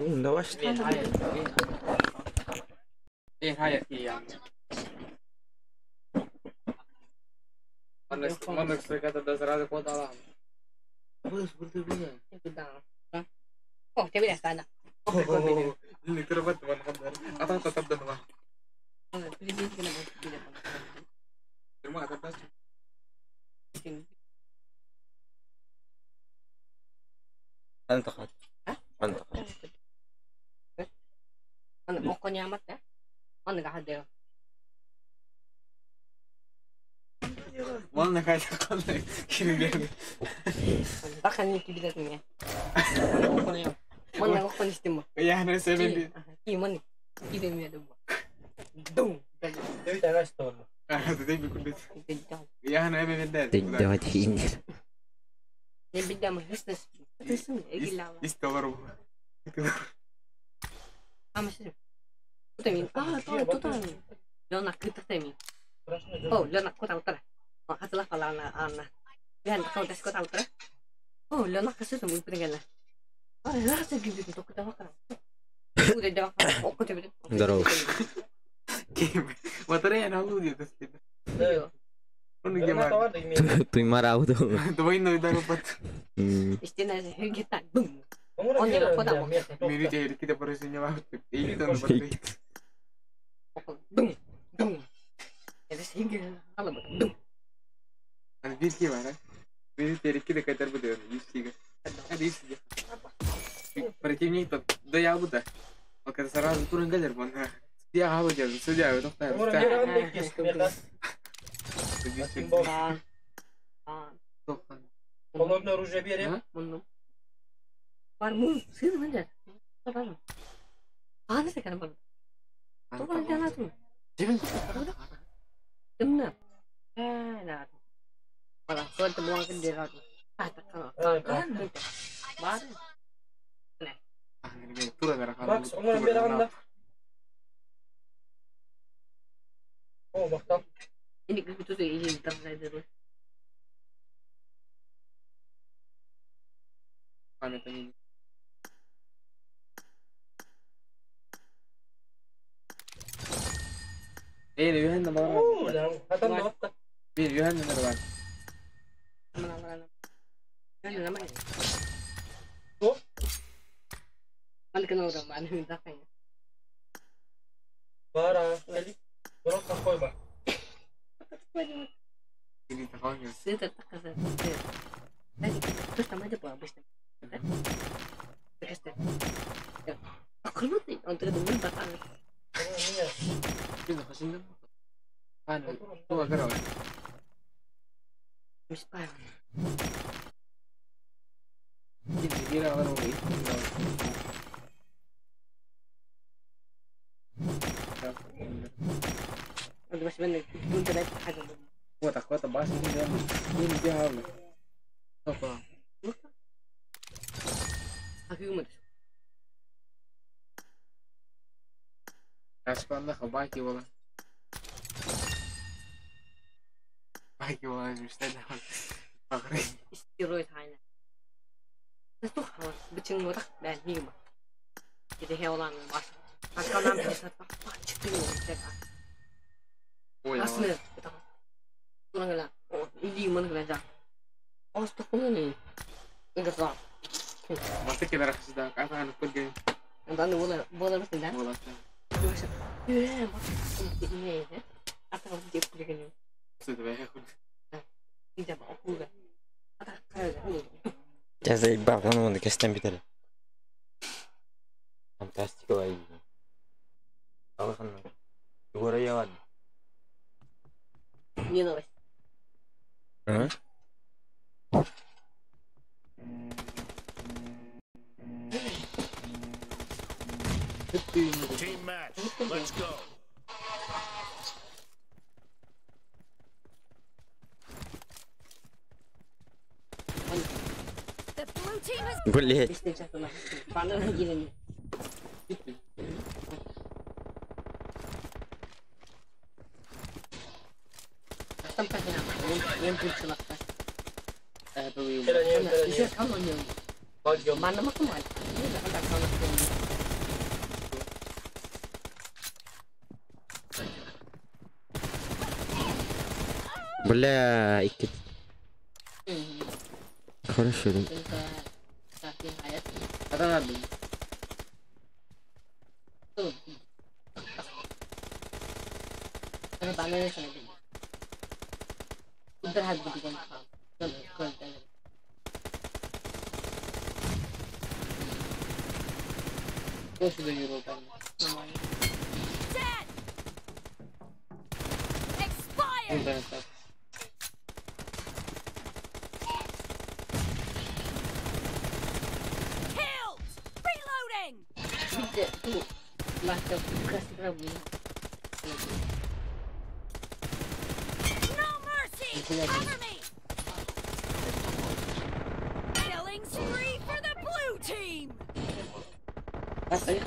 ده وحش. ايه هاي ايام منك سرقة الدزرات كود على بس قلت بيه oh tapi dah sana اللي تربت من خبر أتا تبدأ ما pilih kena pilih terima atas أنت خد أنت mana pokoknya amat ya mana gak ada mana kayak kalau kiri gini bahkan ini kita tuh ya pokoknya mana aku kan istimewa ya nih sebenarnya gimana kita ini ada dong Tapi tak rasa tu. itu dia bikin ya nih beda Tidak ini. ini beda mah terus gila istimewa masih tuh ini tuh Leona kita tuh oh Leona kota utara oh hatulah kalau anak lihat kau tes kota utara oh Leona kasih tuh mungkin kan lah oh Leona segini tuh kita makan udah dah oh kau coba Darau. motornya yang aku dia terus gitu iya gimana Tu marah tu. tuh ini udah dapat istilahnya kita boom Oh ni kota mau mirip jadi kita persinya banget ini tuh seperti dong dong jadi sehingga kalau dong Anjir gimana? Ini dari kita kayak terbetul, isi kan? Ada isi ya. Percimnya itu, daya apa dah? Oke, sekarang turun gajar mana? Dia apa aja? Sudah, dokter. Orang dia kan dikis, mereka. Simbol. Kalau nak rujuk biar ya. Mana? Parmu, sih mana? Apa? Mana sih kan baru? Tuh kan jangan tuh. Jangan. Benar. Nah. Malah kau terbuang ke darat. Kan. Baru. Ini turun darah kamu. Max, orang biar anda. Oh, maktab. Ini gitu tuh ini terus terus. Kami tanya. Lihat nama orang. Oh, dah. Hatam dokter. Lihat nama orang. Mana namanya? Oh. Mana kenal orang mana minta kayaknya. Bara, kali. Orang kakoi ba. Ini tahunya. Saya tertekan saya. Terus sama aja habis. Terus. Aku lupa untuk temen batang. Ini ya. Ini kasih kan? Anu, tuh agak rawan. Mispan. Ini kira orang ini. Ada masih banyak. Untuk dapat ada. Kota bahas ini dia apa? Apa? Aku umat. Kasih lah kebaki wala. Baki wala mesti dah. Pakai. Steroid hanya. Itu harus becing otak dan hima. Jadi hewan mas. Kalau nanti bisa tak cekin mereka. Oh ya. Asli kita. Orang lah. Oh ini mana kerja? Oh stok ni. Enggak tahu. Masih kita rasa dah. Apa anu pergi? Nanti boleh mesti dah. Bola. Ya, ini ya. Apa kamu dia pergi ni? Sudah banyak. Tidak mau aku kan. Apa kalau Ya saya iba kan mau dikasih tempel. Fantastico aí. Tahu kan? Dua rayawan. ni no wes. Hah? Team match. Let's go. The blue team has Boleh. Bisnis satu lah. Panas lagi ni. Tempat yang pun celaka. Tuh. Iya, Bisa kamu ni. Mana mah kemana? Ini udah kan sama sekali. Бля, икет. Хорошо. Kata nabi. Tuh. Ada banana sana dulu. Udah habis di kantor. Kau sudah nyuruh kamu. Expired. Tidak tuh macam kasih rabi. No mercy. Cover me. Killing spree for the blue team. Rasanya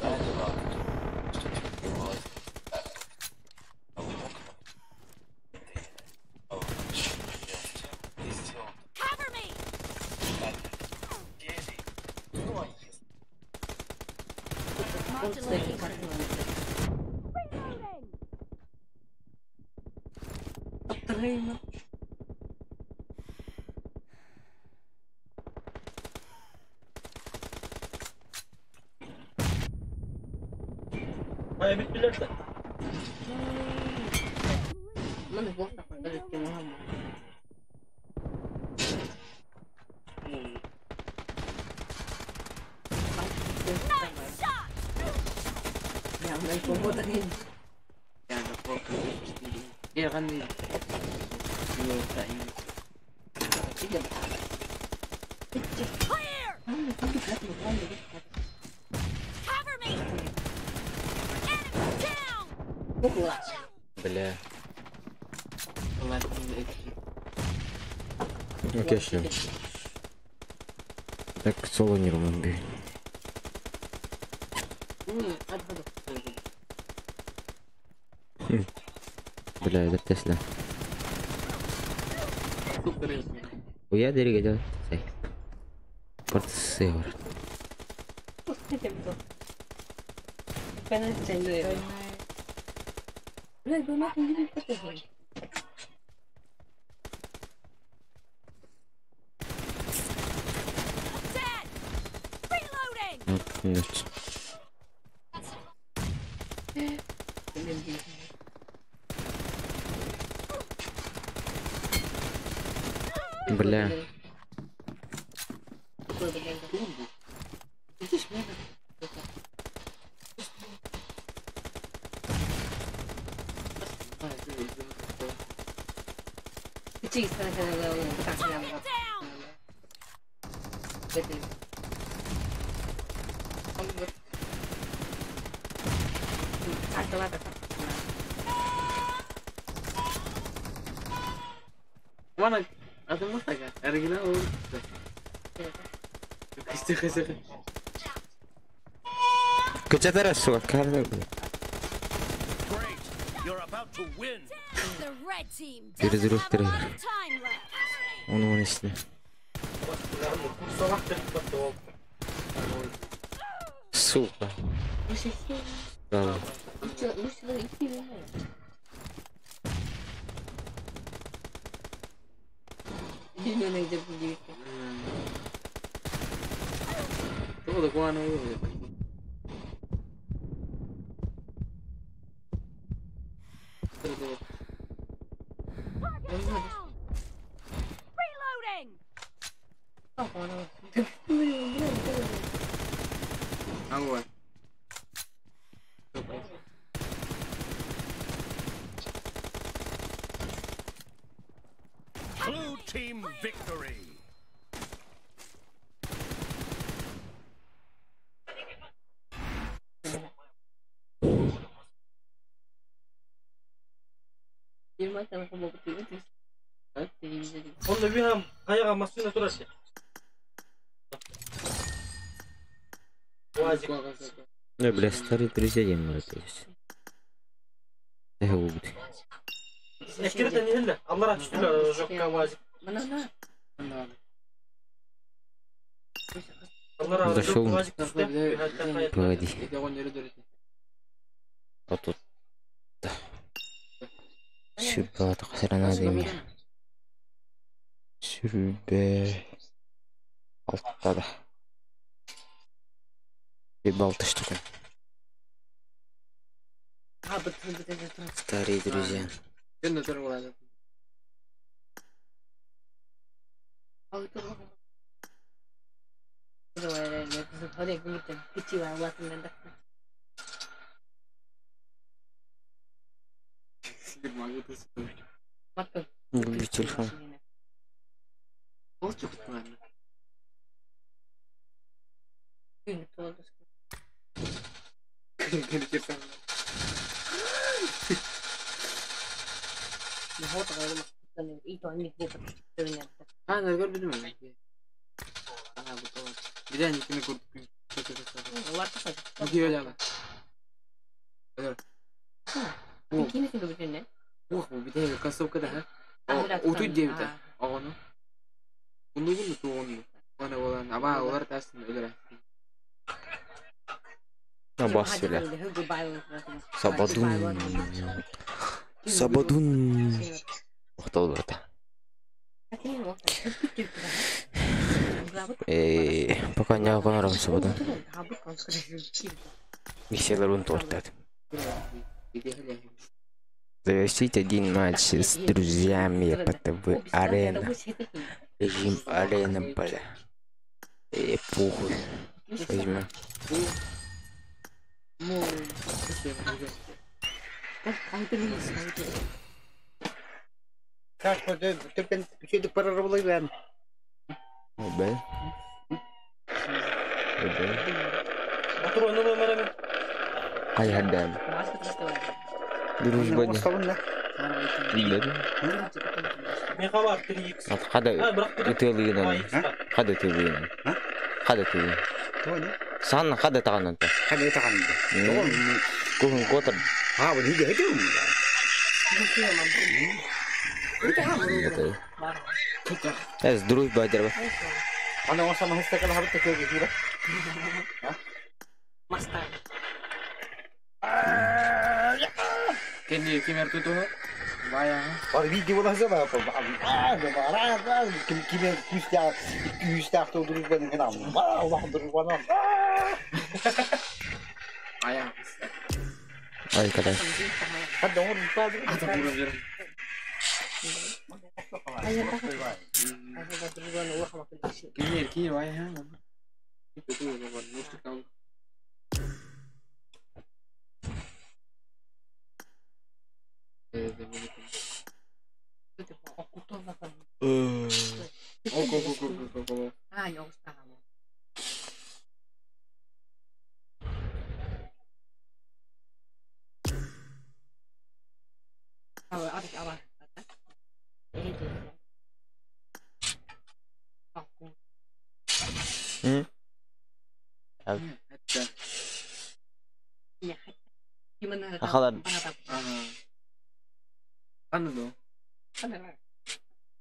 Cover me. terima. Ay bittiler de. Mana gua tak ada di mana. Yang main combo tadi. Ya ada fokus sendiri. Dia kan di Toyota ini. Tidak ada. Clear. Cover me. Enemy down. Pukul. Бля. Kelas ini. Окей, все. Так, соло не романги. Ada. Бля, это Тесла. Super ya. Уя dari gajah. Say. Persever. Pena cendo ya. Udah gue mah ini ketemu. Dead. Reloading. Нет. Бля. Чисто на так Target down. Mana? Ada mata kan? Ada gila oh. Kasih. Качатара, сука, карна. Great. You're about to win. The red team doesn't Перезарядка have a lot тренера. of time left. Он его несли. Salak dedik bak o. Сука. Да. Tuh udah kuana itu. Target down. Reloading. Angguan. Blue team victory. Onda bir ham kayağa masuna turası. Вазик. Ну, бля, старые друзья не молодец. Я убил. Eskirten yedinler. Allah razı olsun. Jokka vazik. Mana? Onlar Дошел. Вазик түсті. Погоди. Я он не редорит. Вот тут. Сүрбе атақсырана деме. Сүрбе. Алтада. Сүрбе 6 штука. Старые друзья. Я на тормоза. Себе могу ты стоить. Люблю телефон. Полчук ладно. А, наверное, будем. А, готово. Где они кино куртку? Где я? Ох, бедей, косовка да. Утуй девита. Оно. Унугун туон. Оно olan. Aba olar tasin öyle. Абас бля. Сабадун. Сабадун. Охтал брата. Пока не оконарам Сабадун. Веселый рун тортат. Завершить один матч с друзьями по ТВ Арена. Режим Арена, бля. Похуй. Возьмем. Как ты что-то прорвал? Бля. Батыр ойнап оймарамын. Аядан. Дружба не. Биледі. Мен қабар 3x. Қада үтелігінен. Қада үтелігінен. Қада үтелігінен. Сан қада тағанын та. Kan itu kan. Көңін қотыр. Ah, ini dia itu. Ez дружба дерба. Ana masa mahasiswa kalau harus ke gitu. Kini kimar tuh. Bayang. Kalau video lah sama apa? Marah. Kimar kusta tuh dulu dengan nama. Allah dulu mana. Ayang. Ay kada. Ada orang lupa. Ada burung biru. Kini bayang. Itu tuh bukan mesti tahu. Oh. Ah, ya está. Apa? Gimana? Akalan. Ano dong?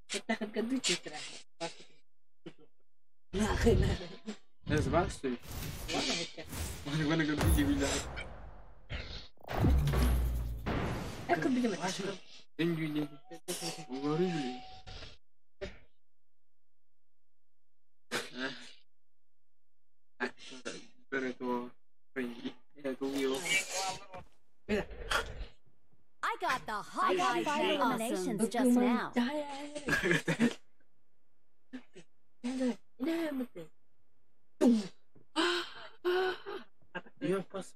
Kita kan kedua citra. Ya sebasti. Mana kan biji bilang. Aku bisa macam. Enggak. Baru beli. Pero pergi. Ya tu yo. I got the hot 5 eliminations just now. Iya pas.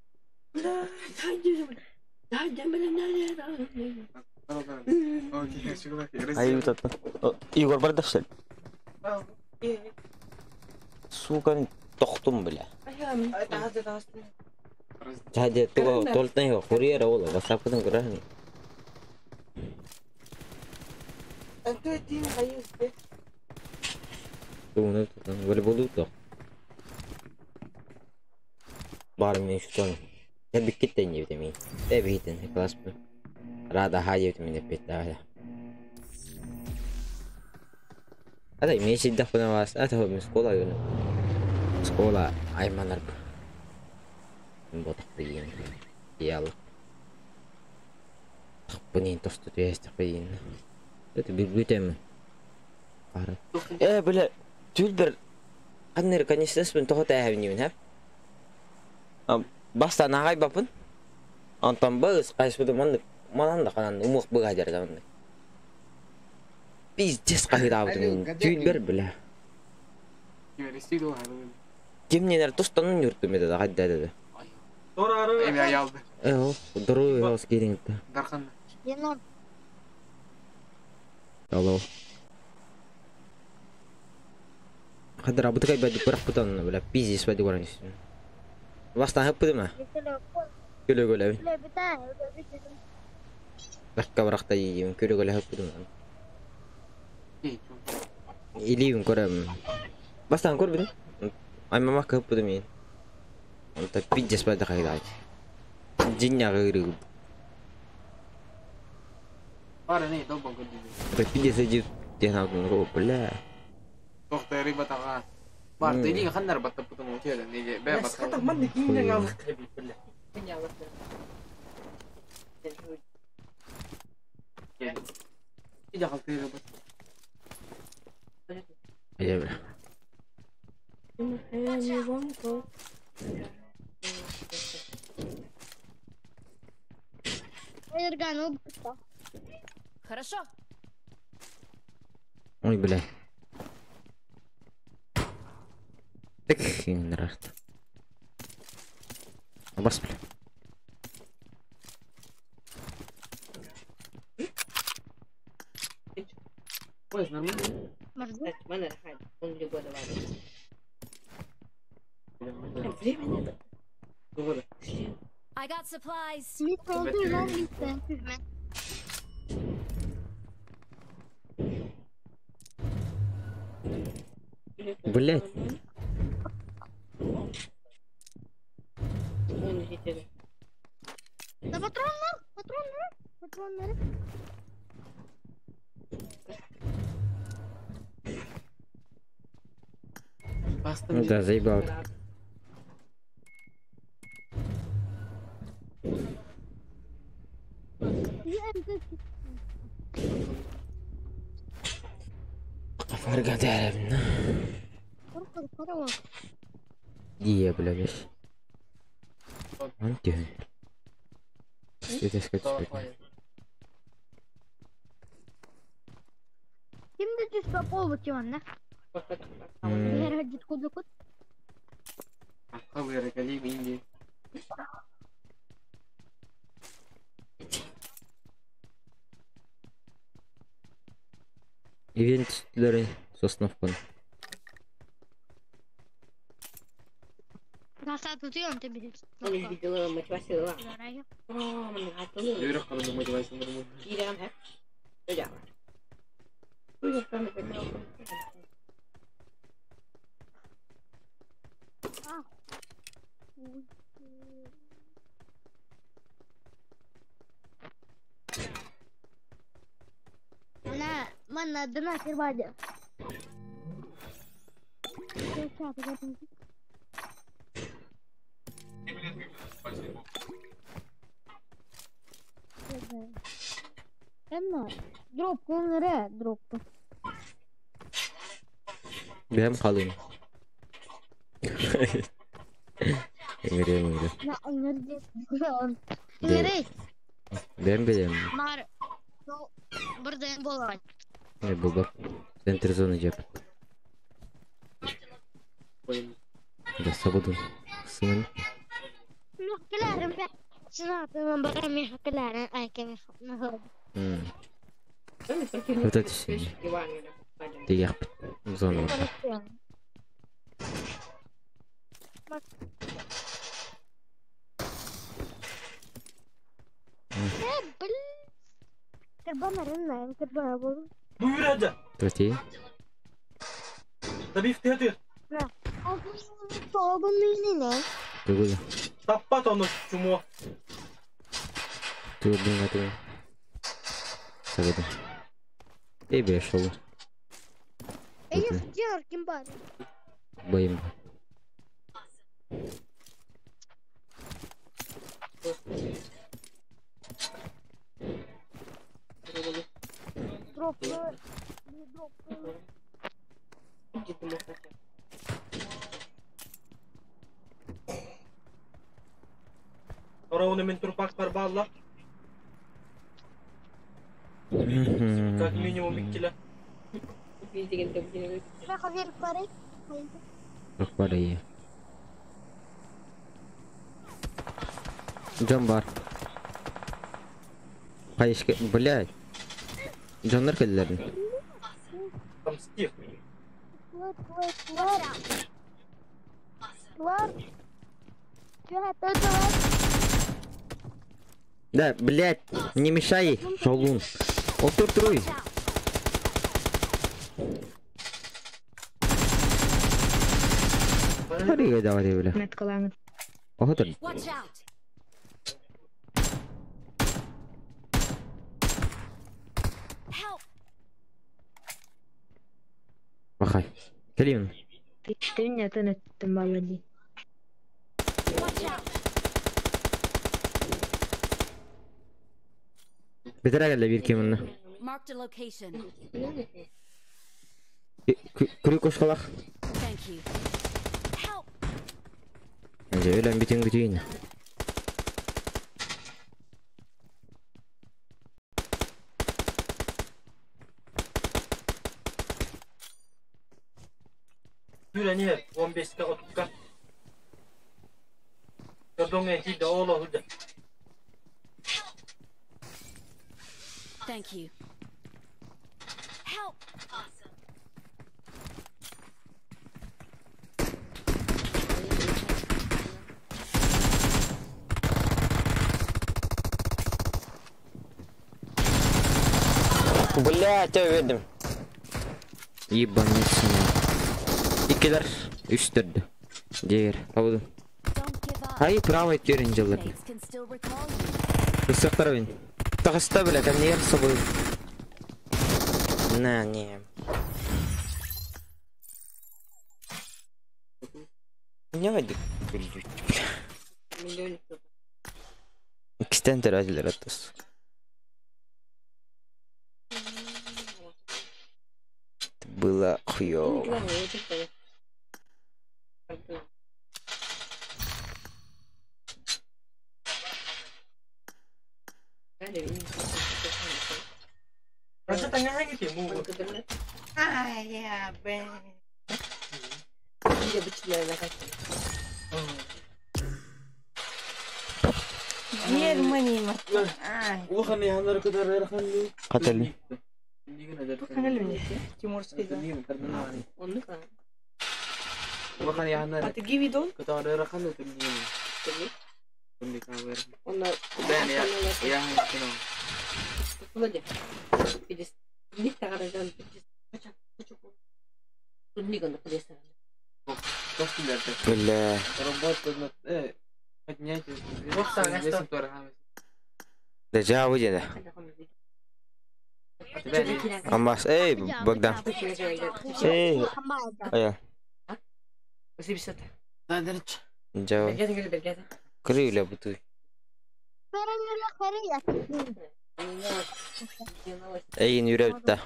Окей, шугар. Ай утат. Игорь бардаштай. Сука, тоқтым бля. Жаде туга толтан его курьера ола, васапдан грани. Тугунат тутан, волейболу то. Бармен шутан. Я биккеттен не витамин. Битен, класс. Рада хаje витамин питая. Ada image dah pernah was, ada home sekolah gitu. Sekolah aymanar. Botak begini. Iyalah. Penin tos tuh ya tapi itu bibit em. Parah. Бля, тюльбер. Аннер, конечно, спинто таа хавни юм, баста нагай бапын. Антан быз кайсбыды мананда канан умук быга жарган. Пиздец кайдабын. Тюльбер, бля. Юристиду хавын. Кемнелер тустан юртум эде кайда. Торары. Эми аялды. Дуру хос керингти. Дархан. Енот. Алло. Хадра работай бади парахпутан, бля, пиздец бади воранис. Вастан хаппыдыма? Күлөгөлөбүн. Лакка баракта ийим, күлөгөлө хаппыдым. Илиим көрөм. Бастан көрбүдүм. Аймама хаппыдым мен. Онта пиздец бади кайда. Жинняга кырып. Пара не долбон көрдүм. Это пиздец идет, тена го, бля. Тоқтай рибатаға. Бар, дейін қандар баттап бұтым өтеді. Неге, бәрі Бля, баттап. скатак ман кинен алып кебит, бля. Иде қалты рибат. Я бля. Хорошо. Ой, бля. Так, не нравится. Бас, бля. Ой, нормально. Mana ada? Он либо давай. Время нет. Doğru. I got supplies. Mit oldu lan lütfen. Блять. Da patronları. Bastım. Да, заебал. Фаргадеревна. Iya, bela guys. Anjir. Kita sketch. Şimdi düz kapı bakıyor anne. Bir yere git kudu kut. Kabul kali ini. Ивентleri сосновкон. Nasıl tutuyorsun tabii. Onu videoları motivasi lah. Mengatur. Yürü kalın motivasyon durumu. Kira kan? Tidak. Udah kan betul. Nah, mana dana kerja. Siapa kata? Emma, drop nereye? Drop. Benim kalın. Engere. Na, nerede? Nereye? Ben bileyim. Mar. No, buradayım bolan. Ne bu bak. Center zone yap. Da sabudun. Sımın. Claro, ben bana haklarım ay kemi hafna. Вот это сильно. Ты я зону. Terbana bu. Buyur hadi. Третий. Tabii iftihar. Soğuğun ne? Другой. Tappat onu çumu. Ты блин это. Sabudun. Эй, бля, шоу. Ey, diyor kim bari? Боим. Оравны мен турпак бар балла. Как минимум 2 кило. Баха веріп барай. Yok var iyi. Can var. Hayır, блядь. Canlar kellerin. Там Стив. Var. Şöyle var. Да, блядь, не мешай, шалун. Oturturuй. Hadi давай böyle. Met kalanı. Otur. Watch out! Help! Bakay. Geleyim. İşte ne tanıttım vallahi. Watch out! Beter geldi bir kiminle. Marked a location. Kuru koşkalak. Thank you. Help! Bence öyle bütün gücüyle. Yüreniye 15'te 30'ka. Gördüğün gibi de oğlu olacak. Thank you. Help! Блядь, verdim. Ебаница. İkiler üstürdü. Diğer. Havudum. Don't give up. Hayır, право теренджелер. Mates can still recall you. Рысақтар бен. Тағыста, блядь, а не с собой. На, не. Не води. İkisinden teraziler atıyoruz. Было хуёво. Raja tengah hangi timu? Ya be. Bir de bıçaklarına kaçtım. Diğer manima. Bu kan yanları kadar erken mi? Katalı. Kanalım ne? Timur Spida. Onu kan. Bu kan yanları Atı gibi don. kadar erken mi? Tundi kabar. Onlar. Ben ya yang kino. Böyle. Bir de bir taradan bıçak. Tundi kan polisi. Pasti derte. Бля. Robot tuh поднять. Да жауы деді. Амбас, эй, Богдан. Эй, ая. Спасибо. Жауы. Бергеді. Крылья бутуй. Эйін үйреп та.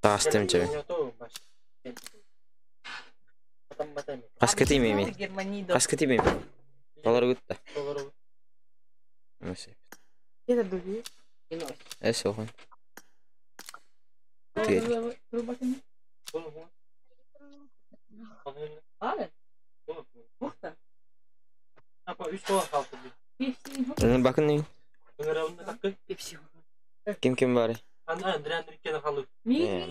Тағыстым жауы. Қасқы теймеймей. Қасқы теймеймей. Долар өтті. Это дуги. Әсі оған. Abi. Muhtar. Apa 3 dolar kaldı bir. Bakın neyin? Öneravında hakkı. Hepsi. Kim bari? Ana direndir kere kalır. Migre.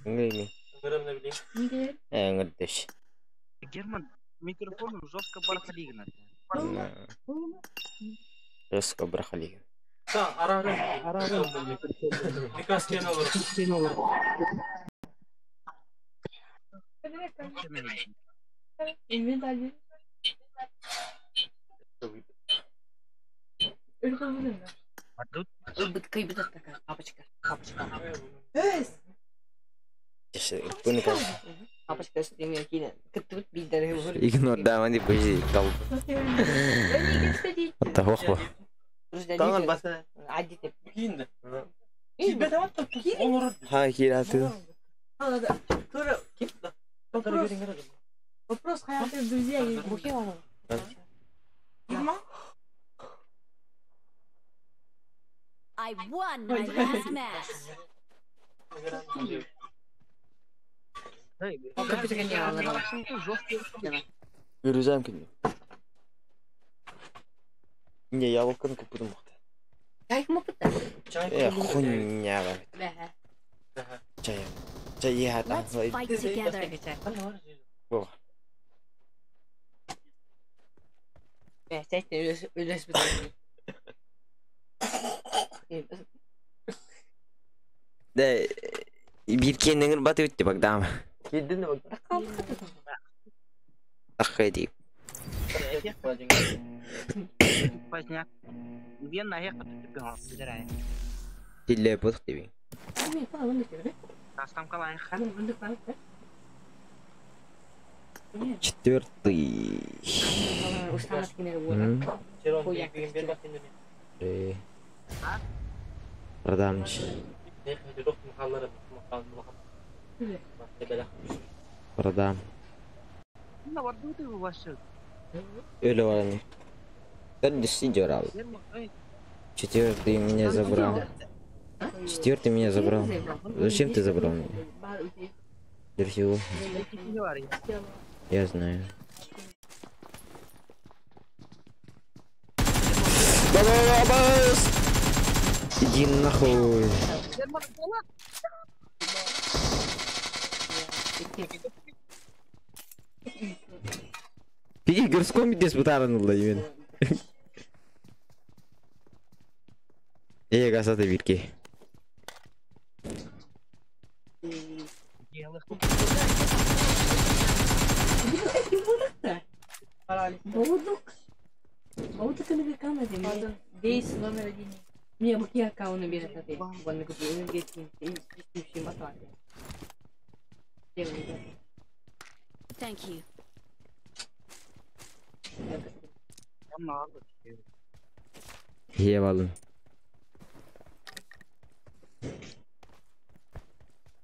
Нгиний. Öneravında bileyim. Migre. Ңгдеш. Герман, микрофон жестко бархалигна. Жестко брахалиген. Та ara. Mikas kene olur. Inventario. Кайбы такая папочка. Bunu kal. Папочка с теми кине. Кытып билдер. Игнор давани быжи кал. Ата хохва. Tangan basa. Адите. Kiyindi. Kibet ama olur. Ха киратı. Ала да. Sonra kim? Sonra görün görün. Вопрос хороших друзей. I won my last match. Вырезаем к нему. Не, я волканку буду махать. Хуйня. Чай я там. Let's fight together. О, да, биркеннің баты өтті бак дама. Келдің бак. Ахайди. Поздняк. Где на ехать ты бегал? Собирай. Тилле подх тебе. Там калай. Четвертый. Продам. Продам. Ну вот ты его вообще. Öyle var hani. Ben de сидел. Четвертый меня забрал. Четвертый меня забрал. Зачем ты забрал меня? Для всего. Я знаю. Иди нахуй. Bir görüşkom bir disputaran oldu yemin. İyi kasada bir ki. Баудук американо де. Дейс номер 1. Мне баки аккаунт бежит на ты. Вон где энергетики и батареи. Thank you. İyi balım.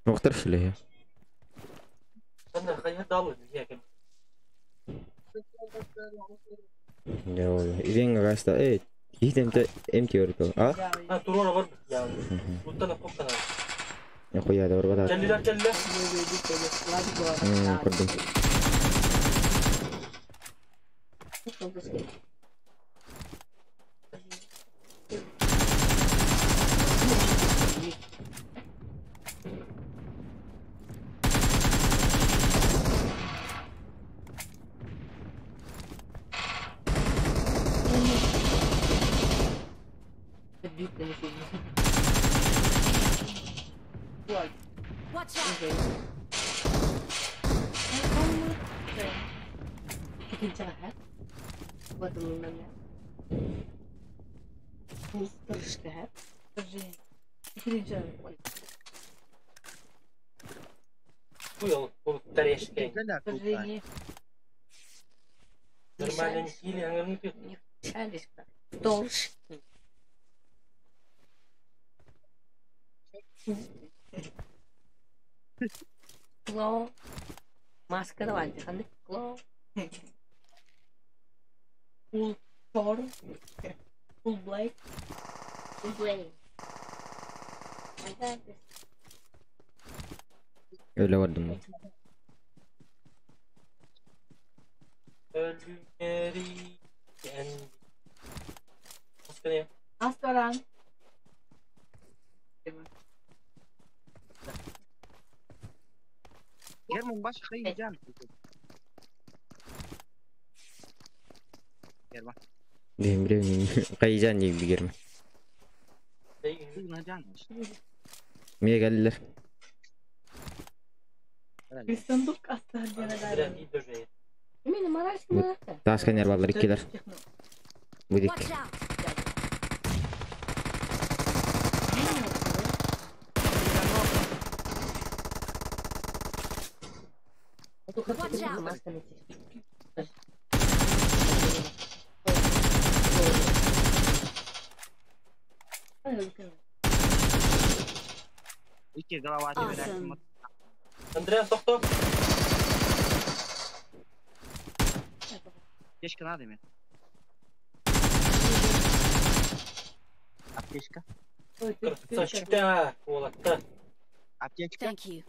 Muhtar şöyle ya. Sen hayat alır ya. Ya venga gasta. Gidemde empty orko. Ah? Ha turona var ya. Butana kokana. Ya koya da orada. Kelliler kelle. Kurdum. Watch out. Jahat. Buat temenannya. Terus jahat. Terus jahat. Bu yol bu tareşken. Terjadi. Normalde ile yanını tut. Чалис. Толш. Claw. Máscara aja kan deh. Claw. Full Thor. Full Blade. Full Blade. Öyle vardım ben. Ölümleri kendi. Başka ne? Astoran. German başka yiyeceğim. German. Bilmiyorum. Kayıcan diye bir girme. Niye geldiler? Bir sandık astar diye. Benim araştırma. Taşkan yer varlar ikiler. Bu dik. Watch out. Watch out. İki galava Awesome. Andrea soktu. Аптечка надо мне. Аптечка. Красавчика, Володка. Аптечка. Thank you.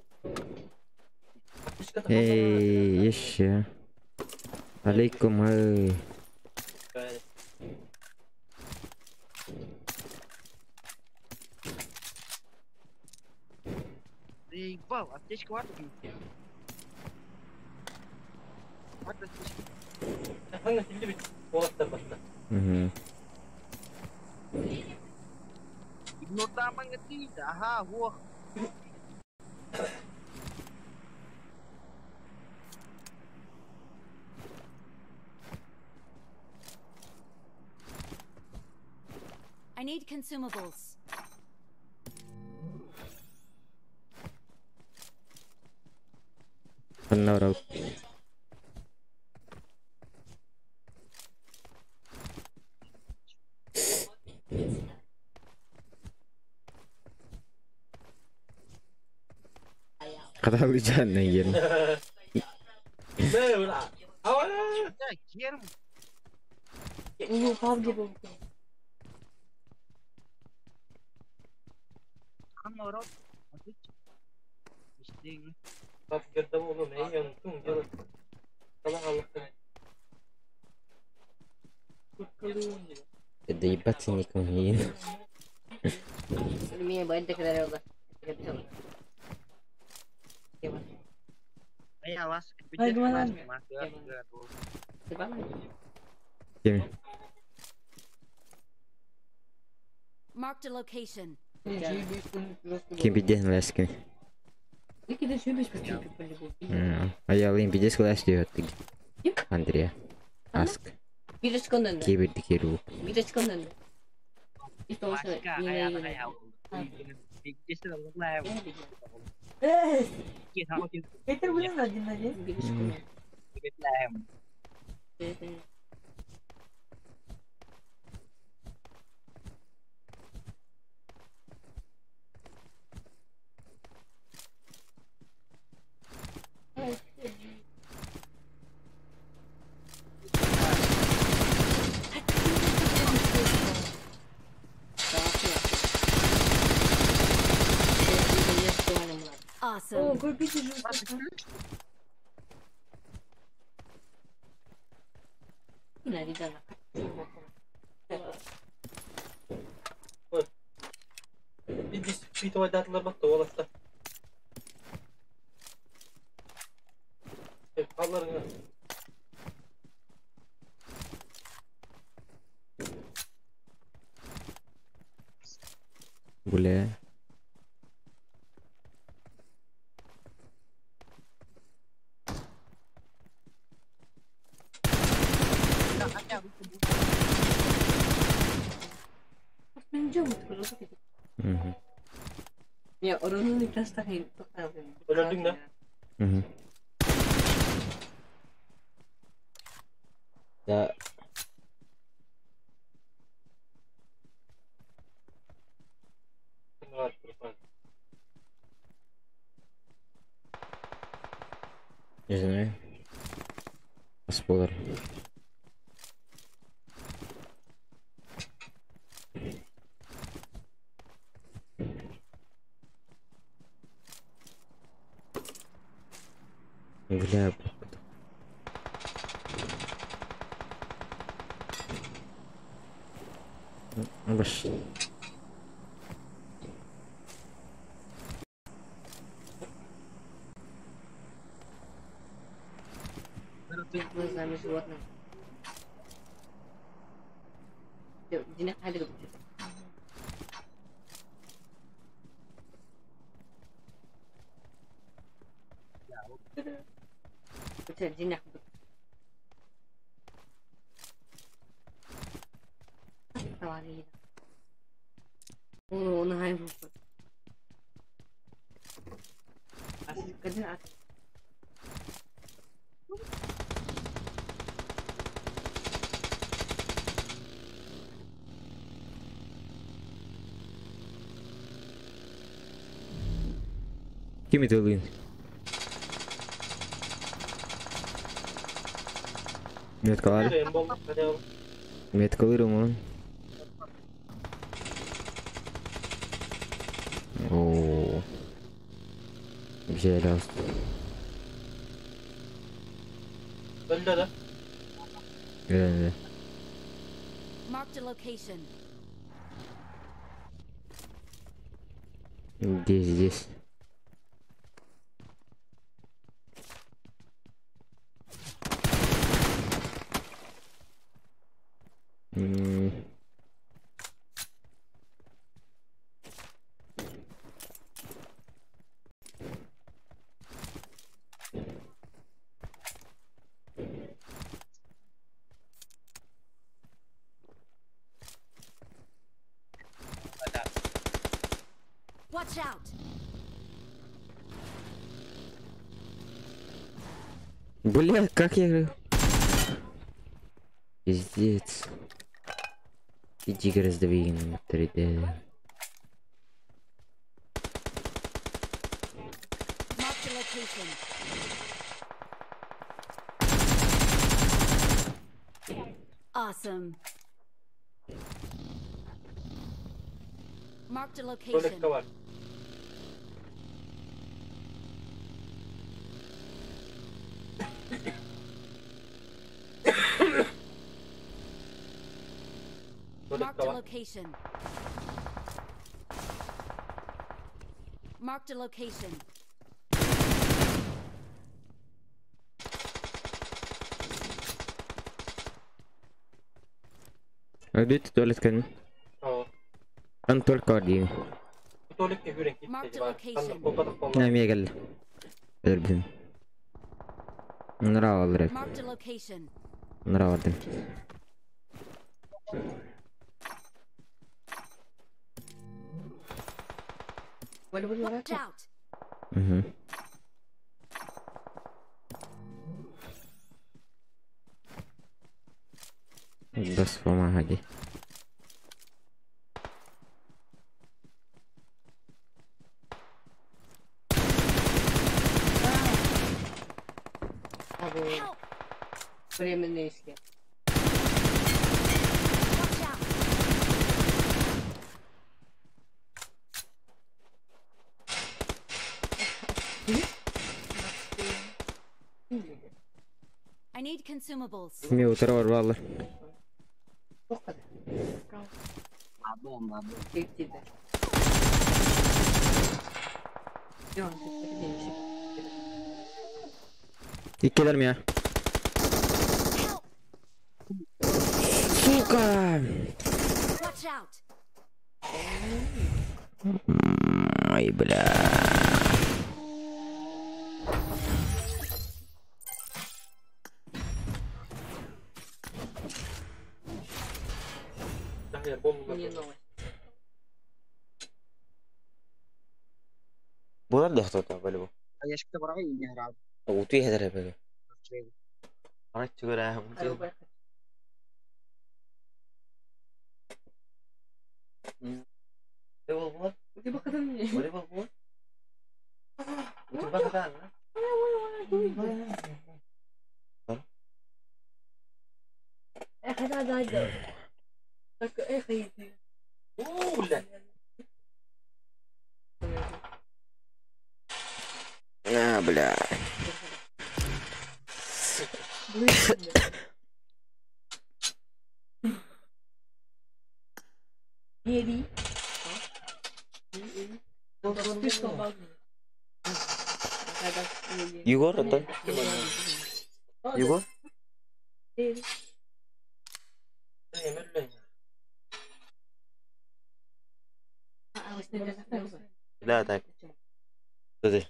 Эй, еще. Алейкум, эй. Ты ебал, аптечка вот. Вот аптечка. Hangi tilde bir Volod'da basta. Угу. Ну там ты, ага, во. I need consumables. Панорал. Kata hujan anjir. Ne ulan? Havana! Да, герм. Ну, правда был. Хамма рот. Отлично. Быстрее. Bak geride oğlum neyi yanıttın diyor. Allah Allah. Да ебаться никому не. Меня будет докладывать. Я вас Ай, говори. Кем? Marked a location. Кем биден ласки? Iki de şöyle bir şey А я лим бидес класс диyor. Андрея. Аск. Bir de çıkın Кибер дикеру. Bir de çıkın İşte o şey. Kayak kayak. Bisa dapat lah. Kita mau kita. Peter boleh nggak aja? Bir de çıkın. Kita lah. Awesome. Купите же. Наверное. Bir tuvaletler baktı Volod'da. Kallarına. Бля. Угу. Ya oranın biraz daha iyi. Öldün de. Угу. Да. Не знаю. Господар. Бля. Баш. Мы знаем животных. Динах хали габчу. Betul, dинах. Tawari. Oh, nah itu. Asik kerja. Give me the win. Metke var. Nereye bulduk? Hadi oğlum. Metke alırım oğlum. Oo. Güzel olsun. Öldü de. Öyle. Marked a location. Здесь. Watch out! Бля, как я играю? Пиздец. Иди раздвинем 3D. Marked a location. Awesome. Marked a location. Tuvalette var. Marked a location. Marked a location. Ödeyt tuvalet kan. Oo. Ben tuvalet kar diyeyim. Bu tuvalette hürek Marked gitti. a Var. location. Sandık o kadar falan. Namiye geldi. Öyle bizim. Onları alır hep. Marked a location. Onları aldım. Watch out! Hı hı. بس فما هذه. Help! Временный эскип. Watch out! I need consumables. مية ترى والله. يتكلم يا сука. Watch out! Ай, бля. Tahir bomba. Не новость. Bunlar da hata böyle. Я ж кто не играл. Utu yeter böyle. Araç çıkar ha. Ты бы когда мне? Эх, это дойдет. Так, эх, иди. А, бля. Ери. Егор, это? Егор? لا так. Подожди.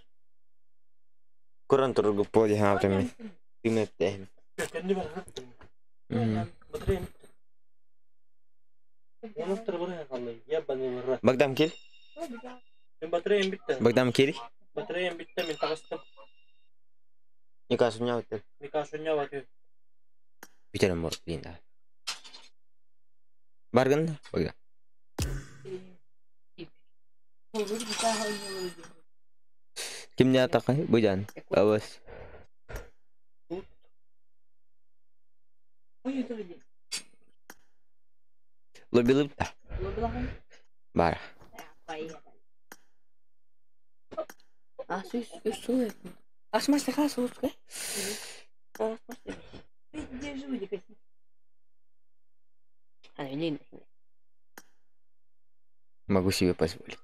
Kurang turun поле хавтами. Ты мне тем. Kendi ben hırttım. Batırayım. Yanıp tır buraya kaldı. Ya bana vurra. Багдам кил. Ben batırayım bitti. Багдам кил. Batırayım bitti. Ben takastım. Мне кажется, у меня вот Bir karşınya batıyor. Питером может блин, да. Барган? Багдам. Kim ne atak ay? Bujan. Awas. Lo bilip da. Бар. Su. Asmasti kas uska. Asmasti. Держи выдикать. Не. Могу себе позволить.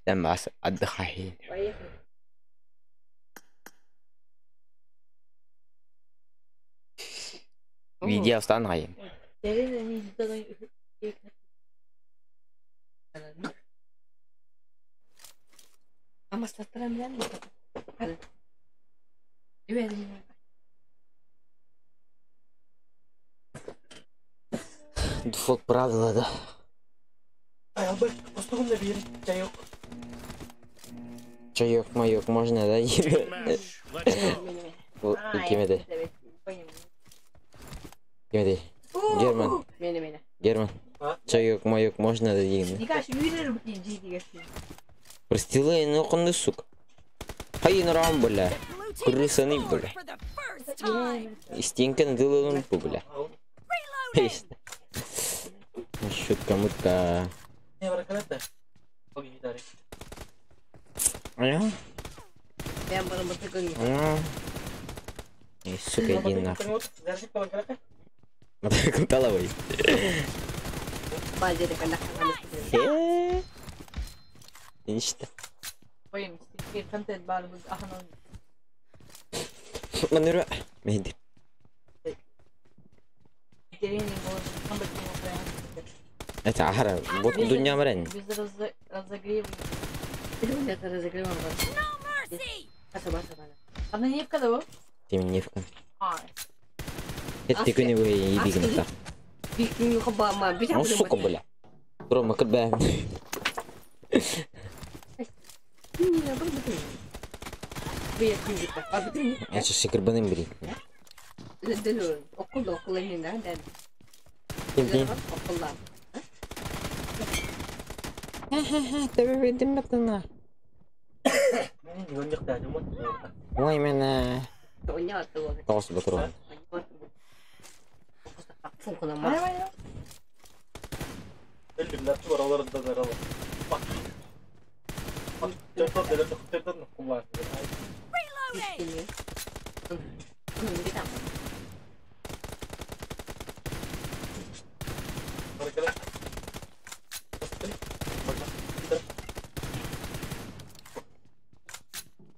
Эмбас отдыхай. Видео встанай. Ama sattıramıyorum mu? Hadi. Дефолт правила, да. Чаек, маек, можно, да? Team match. Let's go. Кемеде. Кемеде. Герман. Герман. Чаек, маек, можно, да? Простила и нахуй, сука. Хай нарам, бля. Крысаны, бля. Стенка надыла лампу, бля. Шутка-мутка. Сука, иди нахуй. Матаку талавай. İşte. Manura. Mehdi. Это ага, вот дуня мрен. Ты не вка. Это ты не вы и бигнта. Ну сука, бля. Рома, когда я сейчас все карбоным бери. Тебе видим батана. Ой, меня. Тос батрон.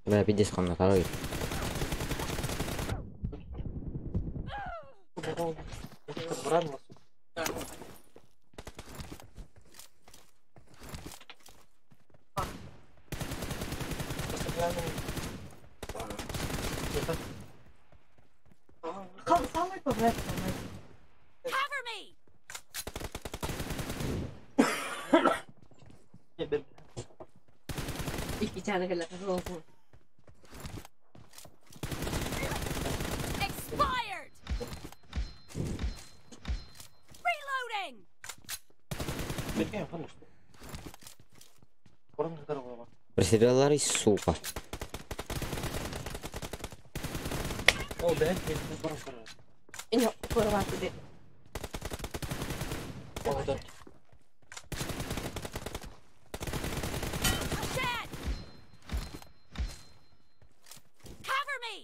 Бля, пиздец, комната, ой. Cover me. Expired. Reloading. Просидела и сука. Shed. Cover me.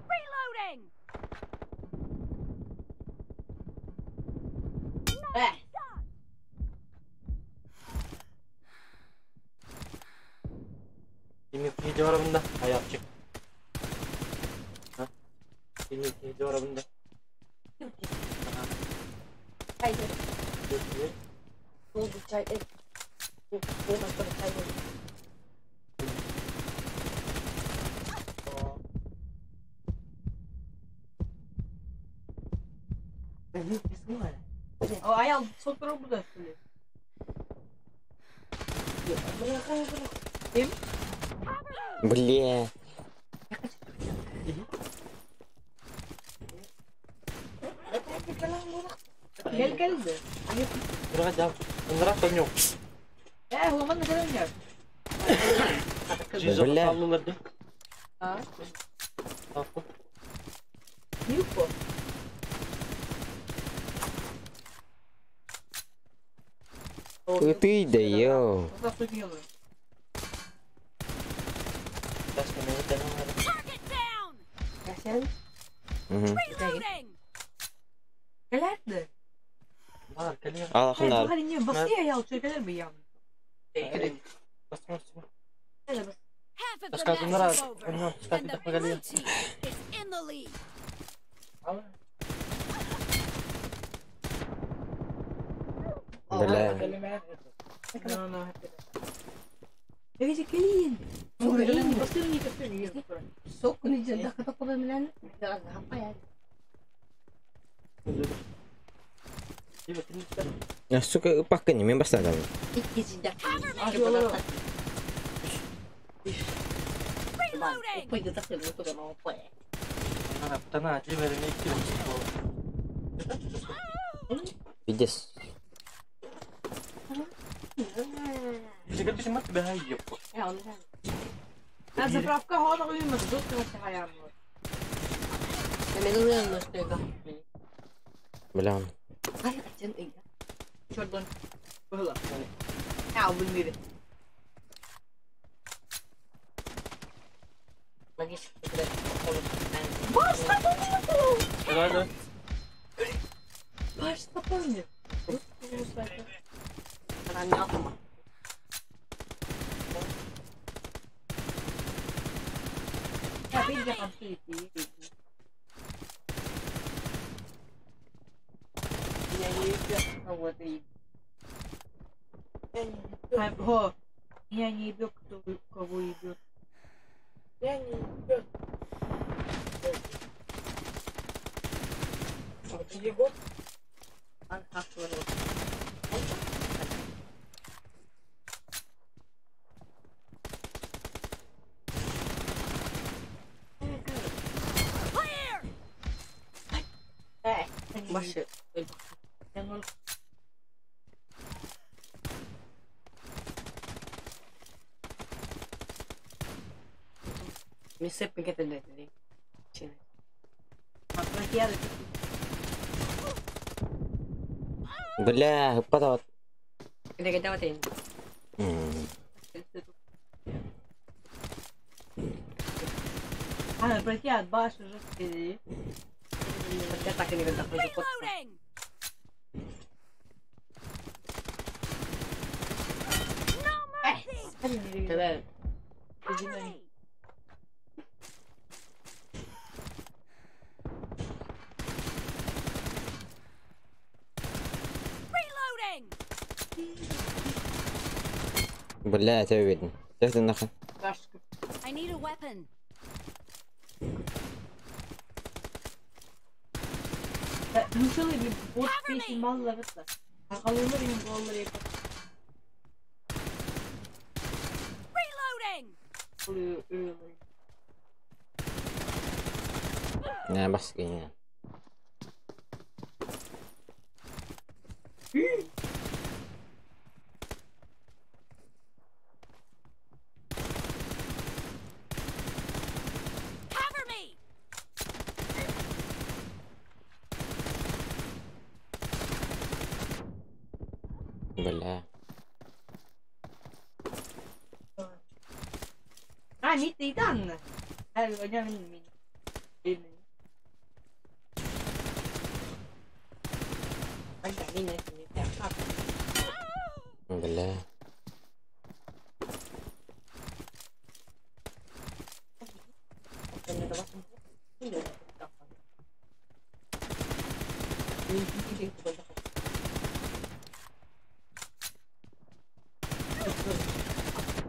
Reloading. Ini video bunda hayatçık. Ha? Ini video bunda. Haydi. Oldu çay. Bu başka bir çay oldu. Lupi semua. Oh, ayam sotro bukan sekali. Бля. الكلب. Berada. Beneran tonyok. هو من كلامك. Cizok Bela. selalu ada. اه Apa? يوكو. Itu ide yo. Tas kena tanam ada. Target down! عشان Reloading! ثلاثة. Kalian. خلنا هذه هي بسيطة يا وشو كذا بيعمل. Pas masuk. هذا بس. Half of Tas the kau match beneran. is over, Benar. and the Kita blue kalian. team is in the lead. بلا. ليش كلين؟ سوق نجد دخل قبل من أنا. Я, сука, pakai ni memang pasal dah. Tanah aja beri ni kira cikgu. Pides. Jika tu cuma bahaya kok. هذا zapravka هذا غير مصدوق كما تحيامه. أنا أقول لك مش تيجا. Belam. هاي أجن إيه؟ شردون. بهلا. أو بالميرة. lagi sekitar 40. Basta tuh. Ada. Basta punya. Caranya apa mah? Tapi jangan pilih. Nyanyi juga buat ini. Ho, nyanyi juga tuh kau itu. Nyanyi juga. Jadi gue angkat suara. Masuk. Jangan. Bisa pikir tadi. Sini. Apa lagi ada? Belah, apa tu? Kita matiin. Berarti ada bahasa jadi. Kita tak kena tak boleh pot. Kalian. Belah, cewek. Dah nak. I need a weapon. Usually bir bot fishing malları da. Kalınır yine bolları yapar. Reloading. Nah, bas kayaknya. Belah. Mitt i den. Här var jag min. Belah.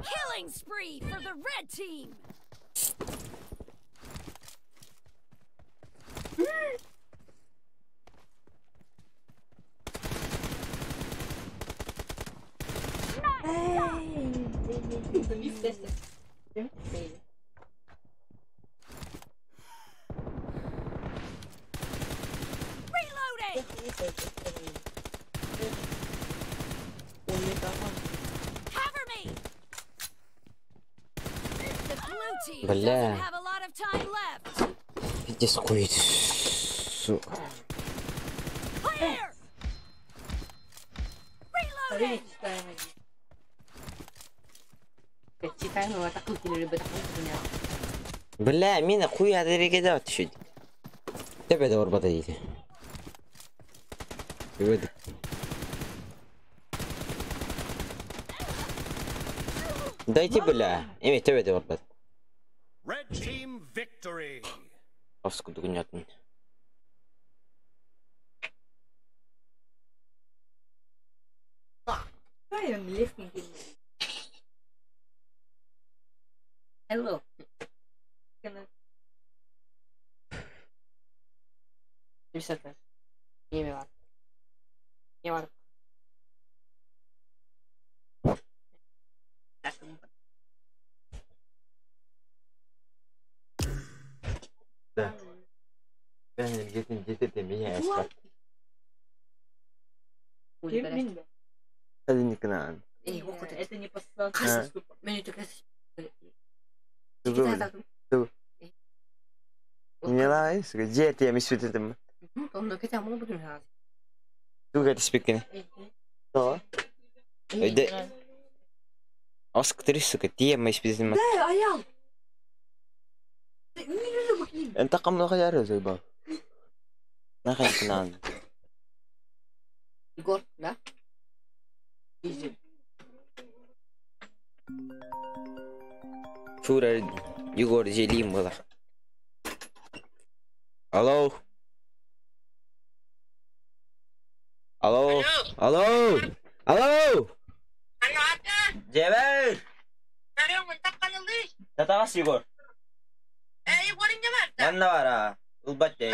Killing spree for the red team. Reloading! Cover me! The blue team Бля. doesn't have a lot of time left. Иди скует. Сука. Clear! Reloading! Читаем его атаку, или ребята хуйня. Бля, мина хуя дерегеде атышыды. Тепеде орбада дейді. Өйдік. Дайте, бля. Эме, тепеде орбада. Red team victory. Овску дугунятын. Hello. Висота. Не var. Не var. Да. Ben gittim getirdim ya espat. Hadi niknan. Это не послушно. Мне так Ne la is? Jet ya misfittim. Onu kötü ama bunu ha. Du get speaking. То. Öde. Askıtırı sıkı diye misfittim. Да, аял. Мирно bakayım. Entar kamla kayar zey bak. Ne kayıknan. Igor, да? Иди. Şura Igor Zelim была. Алло. Алло. Алло. Алло. Cevher. Tatavas Igor. Ben de var ha. Ulbat de.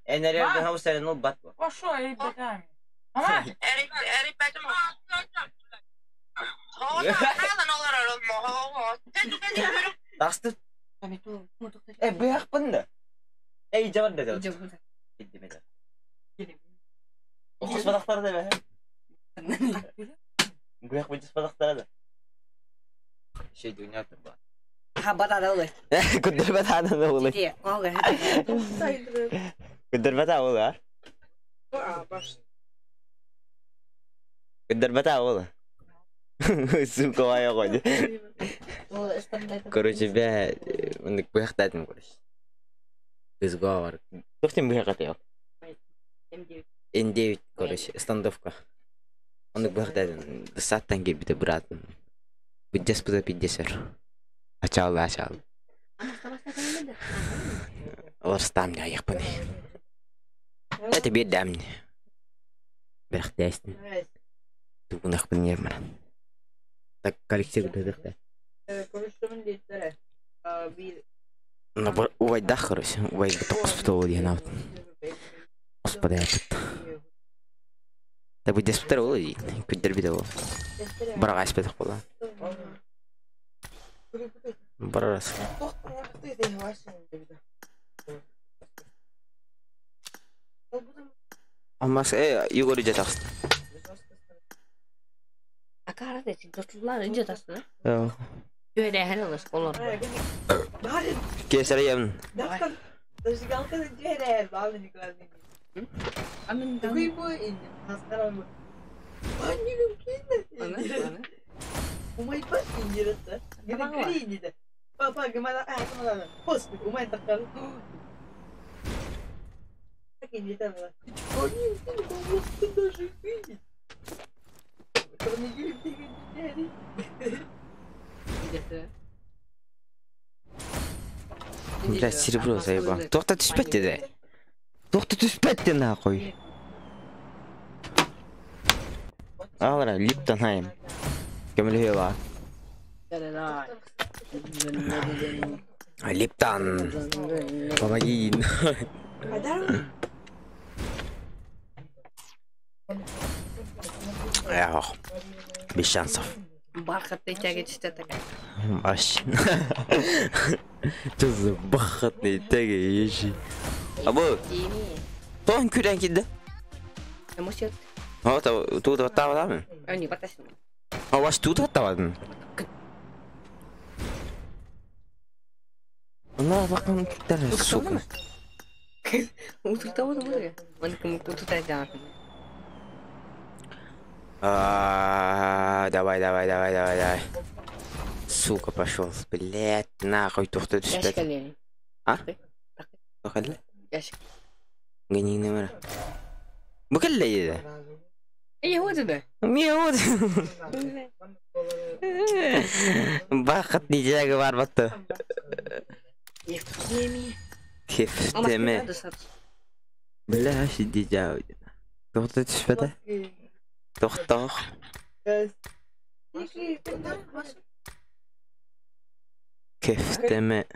Enerjiden havuzların ulbat bu. O şu Erik Betam. Ama Erik Betam. Dastı. Bıyak bunda. Cevher de. Gittim eder. Okuz badakları da be. Bıyak bıcız badakları da. Şey dünya turba. Ha bata da olur. Kudur bata da olur. Diye, olur. Kudur bata olur. Kudur bata olur. Сука, я ходю. Короче, бля, он быяк дадым, короче. Разговор. Кто в тем быяк хотел? Н9, короче, стандовка. Он быяк дадым. Саттан келбиде, брат. Бүддес буда 50. Ачалы. Олар стамня аяқпын. Это бедамня. Бірақ дәстін. Тугун ақпын ерман. Так коллектив дедик да. konuştuğumun liderleri. Bir Ну, ой, да, короче. Ой, только спитал я на. Господи, я тут. Да будет спитал и кудер бидал. Барага спитал пола. Барас. Амас Егор идет так. А карате доступлар идет астына. Да. Öyle helal olur. Кесар явно. Дожигалка деревья, ладно, никогда не. Амин да. Какой бой инди? Хаскарам. Они любят. Умай пас индирата. Гида гринида. Папа гамала ахмала. Пост, умай такал. Так инди там. Они не могут даже видеть. Кроме гири Блядь, серебро заебал. Тоқта түспәтті де. Тоқта түспәтті нахуй. Алра, Липтон хайм. Кем лева? Липтон. Помоги. Эх, без шансов. Бархатный тягич такая. Баш. Tuzu barxatni tagi. Abo. To'ng kuran kiddi. Эмоция. Ha, tu tawadami. Не потащил. Ha, was tu tawadami. Allah bakın kitler suku. Утро было. Он кому-то тут одят. Давай. Сука, пошел. Блять, нахуй, тухты Ящик олень. А? Тухали? Ящик. Гани номер. Букалла еда. Вот это. Миот. Бахат не жага бар батты. Кеф теме. Бля, сиди жау. Тухты түшпеді? Тухтақ. Кеф теме.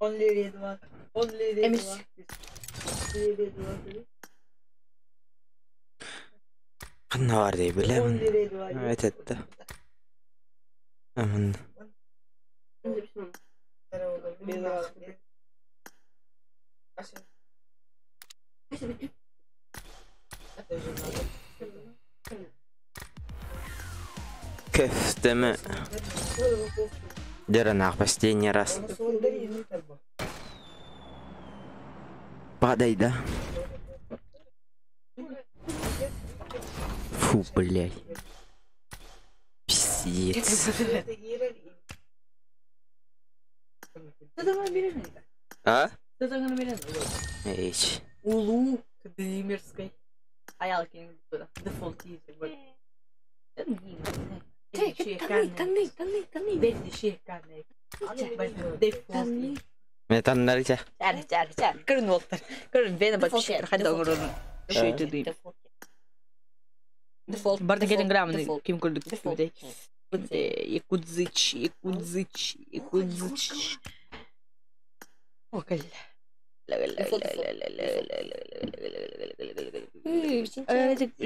Эмис. Қанна бар дей білемін. Айтетті. Амын. Köftemi Deranak последний раз. Падай, да? Фу, блядь. Пиздец. А? Эйч. Улу, Кадимирской. А я лакин туда. Дефолт изи. Таны. Верни шикарный. Дефолт. Метандар ича. Чар. Көрін олттар. Көрін бені бат шер. Хадда ғырын. Шөйті дейм. Барды келін граммын. Кем көрдік бізде. Якудзыч. Окей.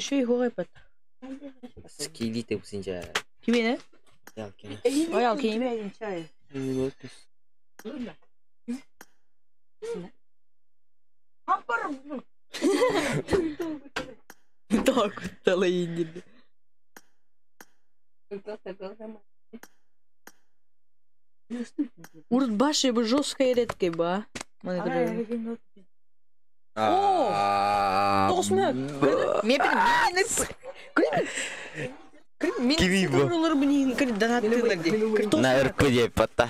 Шөй хоғай пат. Скелеты усинча. Кимені? Ялкин. Аял кеме. Так, талайынды. Урт баши бы жесткая редкой ба. О! Тосмак. Кими бу? На РПД пата.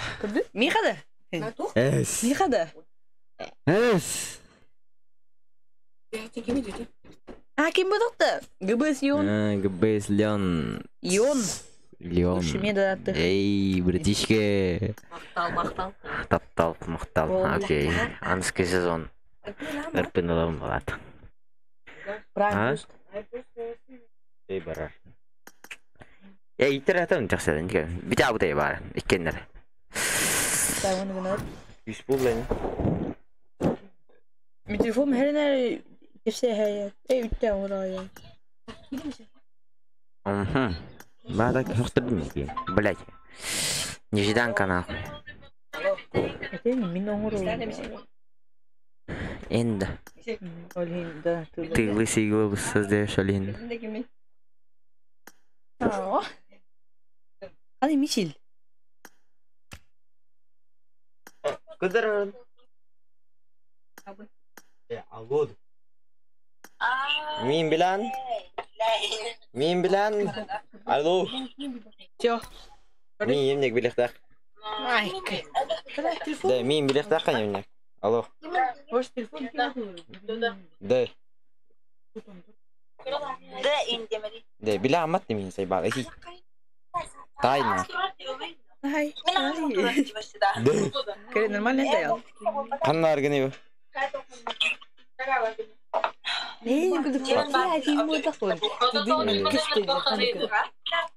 Михада? Эс. Михада? Эс. А, кем будут-то? ГБС Йон. ГБС Леон. Леон. Шемеда. Эй, братишка. Мақтал. Окей. Анский сезон. РП-ны болады. Правильно. Эй, барар. Иттер атам жақсы неге? Бите абыдай бар. Иккендер. Тайваны гынат. Үш болайын. Мен телефон хәрінәр кепсе хәйет. Үттен орая. Бада соқтырдым екен. Блять. Нежидан канал. Мен оңыр Енді. Ты лысый глобус создаешь, Олин. Қандай Мишель? Кыдырын. Алгод. Мин билан. Алло. Чё? Мин емнек билектақ. Айк. Да, мин билектақ қан емнек. Алло. Ваш телефон Да. Да, индемери. Да, биля аматны мин сайбал. Эхи. Тайна. Ай. Да. Кэрэ нормально даял. Қанна арганы бу?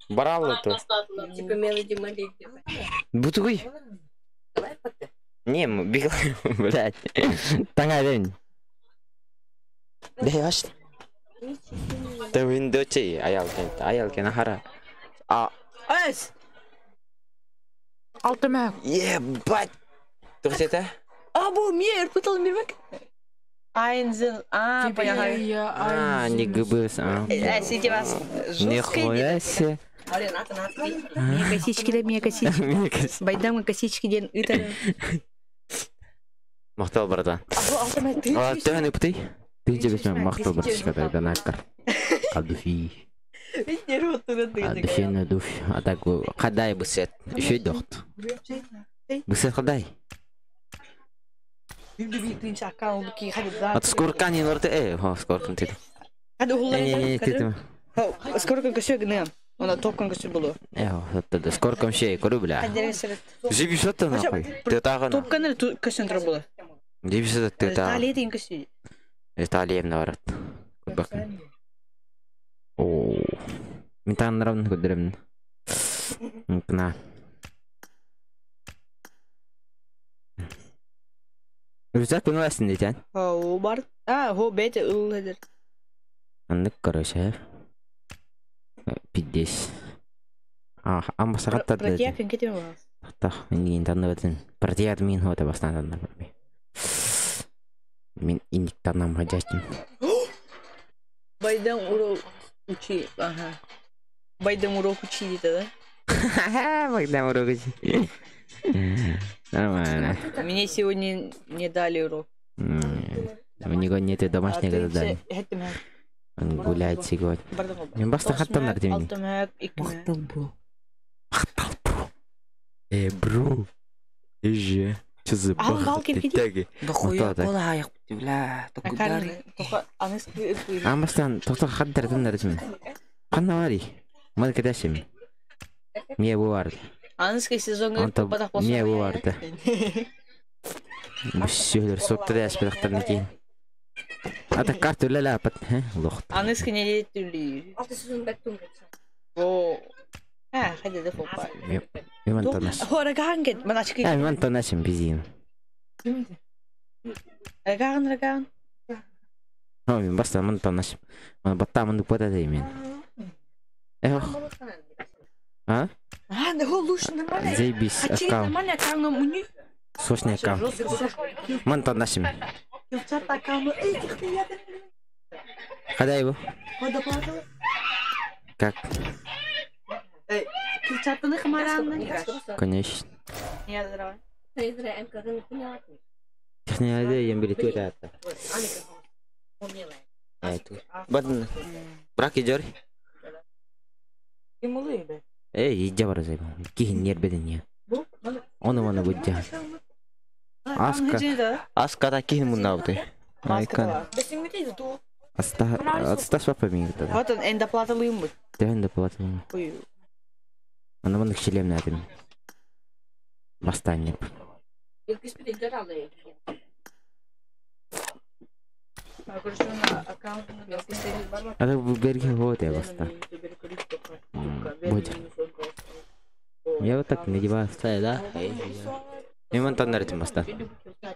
Бараллы то. Бутугуй. Не, бегал, блядь. Таңайден. Дай аш. Та виндочи аял кен хара. Ась! Алтымақ. Ебать! Тұрыс еті? Бұл мен ұрпыталым бермек. Айнзыл. Понятно. Не гыбыс. Сиди вас. Нихуя себе. Мне косички. Байдамға косичкиден үтір. Мақтал братан. Тәні бұтай? Ты жебес мен мақтал братышқа да наққар. Адуфи. Адуфи, адуфи. Атаку. Қадай бұсет? Үші доқты. Бұсет қадай? Аты скоркан ең ұрды? Скоркан теді. Не, теді. Скоркан көші гінем. Она топкан көші болу. Скоркан шей, көрі біля. Жебі шотты нақой? Топкан әлі көшін тұры болу. Жебі шотты тағы. Талия дейін көші. Талиемді барады. Көрбақын. Мен тағын равны көдіремін. Мүмкіна. Рюкзак бұны әсін дейтен? О, бар. О, бәйті ұл әдір. Андық короче. Пиддес. Ама сағаттар да. Протеяпен кетеме бағыз. Так, мен таңды бәтін. Протеяды мен хода бастан таңды бәрбе. Мен индік таңнам ғажастым. Байдан урок учи. Байдан урок учи дейді, да? Байдан урок учи. Нормально. Мне сегодня не дали урок. У него нет домашнего задания. Он гуляет сегодня. Мен баста хаттандар демейін. Мақтал бро. Мақтал бро. Бро. Же. Что за бахты? Да хуя бола аяқ бітті, бля. Амастан, тоқтар хаттар таңдар демейін. Қанна бари? Мады кәдәшем. Мне буварды. Анский сезон попадақ болса. Мне буварды. Мүшелер сотты да әспедақтарына кейін. Ата карты өлі апат. Лоқты. Анский не дейті үлі. Алты сезон бәк түнгетсі. О. Қайда да фопа. Мен тонашым. Рагаған кет. Мен тонашым безейін. Рагаған. Мен баста мен тонашым. Батта мынды пота деймен. Эх. А? Да лучше нормально. Заебись аккаунт. Нормально аккаунт у них. Сочный аккаунт. Мен тонашым. Когда его? Как? Конечно. Технология yang beli tu ada. Itu. Badan. Berapa jari? Ijab harus saya. Kihin niat bedanya. Ono mana bujang. Aska tak kihin muna udah. Ikan. Отстав папа мне тогда. Вот он эндоплаталый мут. Да, эндоплаталый. Ой. Она вон их шлем на этом. Восстание. А так в береге года я восстал. Будет. Я вот так надеваю стая, да? И вон там на этом моста.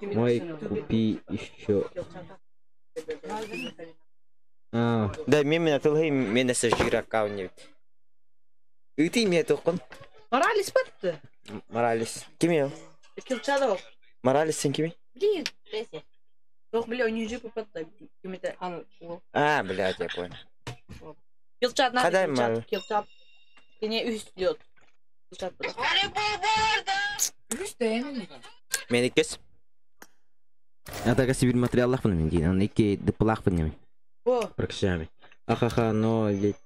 Мой купи еще. Да, мен атылғай мен әсі жүйір аккаунт. Үті ме тоқын? Моралес бәтті? Моралес. Кеме ол? Келчадов. Моралес сен кеме? Блин, бәсе. Жоқ, бля, у них же попадта. Блядь, я понял. Келчад надо. Қадай ма? Келчад. Тене үст лед. Келчад бұда. Мен екес? Ата кәсі бір материаллақ бұны мен дейін. Оны екі дыпылақ бұны мен. Прокшами. Ахаха, но лет...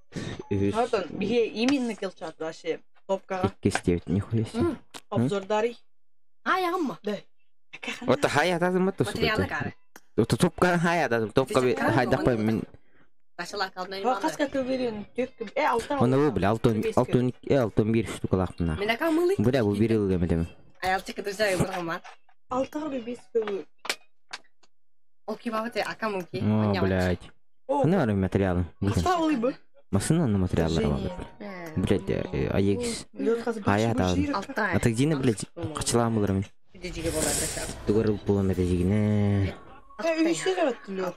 Вот он, именно келчат вообще. Топка. Кестеют, нихуя себе. Обзордарый. Яғымма? Да. Вот хай атадым ма тұсы Материалы кары. Топка хай атадым. Топка хайдақ па мен... Қасқа көберен төккім. Оны бұл біл, алтын бір штукалақ бұна. Мен ақа мылы? Бұда бұл бір үлгі мәдемі. Аялчы кітірсі бұрғыман. Алтағы бес көбі. Оки бабыты ақа мұнки. О, блядь. Ну, армия материалы. Астағылы бұ? Масына на материаллар бабыт. Блядь, аекс. Ая атадым. Ата гдені, блядь, қачылағым бұларымен. Туғырыл бұлам әді жегіне. Үйші ғабатты лёд.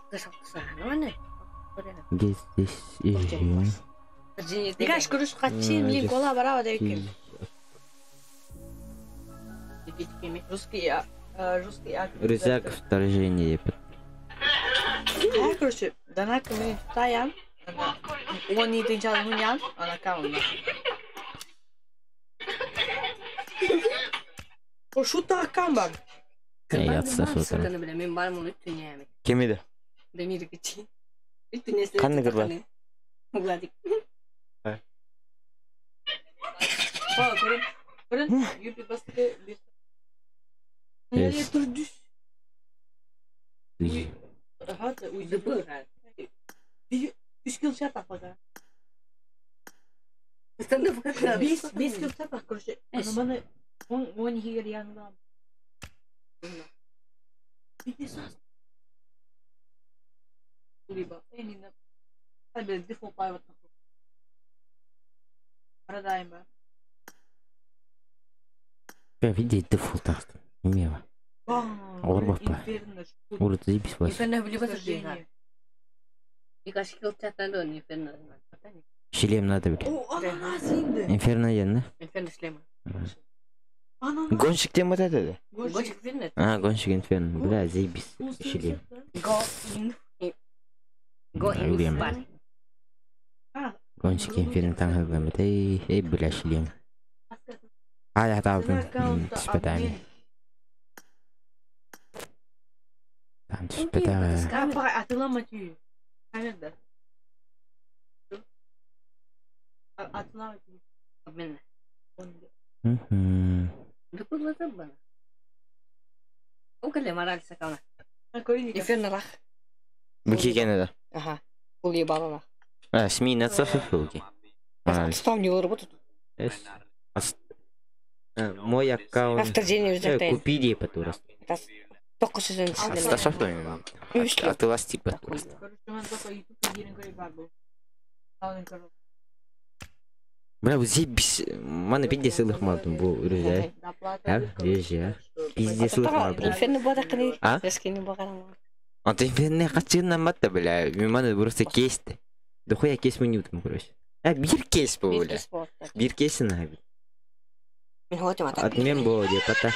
Здесь, Дигаш курус катчин линк ола барава да экен. Русский Рюкзак вторжение. короче, данак мы таян. Он не тынчал хунян, она камна. O şu tahkan bak. Yatsa sotar. Мен бармын үтүн ями. Kim edi? Демир кичи. Үтүн эсе. Qanday qilib? Угладик. Bak görün YouTube bastı bir. Nereye dur düş. Rahat uydu bu. Bir 3 kilo çapak bak. Sen de bu kadar. 5 kilo çapak короче. Bana 12 yer yanında. Bir de sas. Либо eninde tabii default private. Aradayım ben. Види дефолт астын. Неме бар? Ауыр баппа. Ур заебись вас. Инферно либо зажигай. Дигаш килчаттан да инферно. Шлем надо, бля. О, ананас indi. Инферно ен, да? Инферно шлема. Ananas. Гонщик тем вот это, да? Гонщик инферно. А, гонщик инферно. Бля, заебись. Шлем. Go in. Гонщик инферно там хагамет. Эй, бля, шлем. А, я там испытаем. Там испытаем. Apa atılan maçı. Nerede? Atılan maçı. Обмен. Мгм. Да куда забыл? Укале мораль сакана. Koyun Инферно рах. Бүки екен да. Ага. Ул ебалана. А, СМИ нацифр бүки. Вспомни его работу. Мой аккаунт. Авторжение üzerinden. Купи диye патурас. Только сезон. Асташов то атылас тип патурас. Короче, только YouTube yerin koyup bakıyor. Alın koyup. Бля, bu заебись. Мана пиздец ылых мадым bu үрүзай. Ежа. Пиздец ылых мадым. Инферно бодакны. А? Эскени багарам. А ты инферно качынан матта, бля. Мана просто кейсти. Дохуя кейс мы не утым, короче. Bir кейс bu, бля. Bir кейсин abi. Мен хотим ата. Отмен bu деп ата.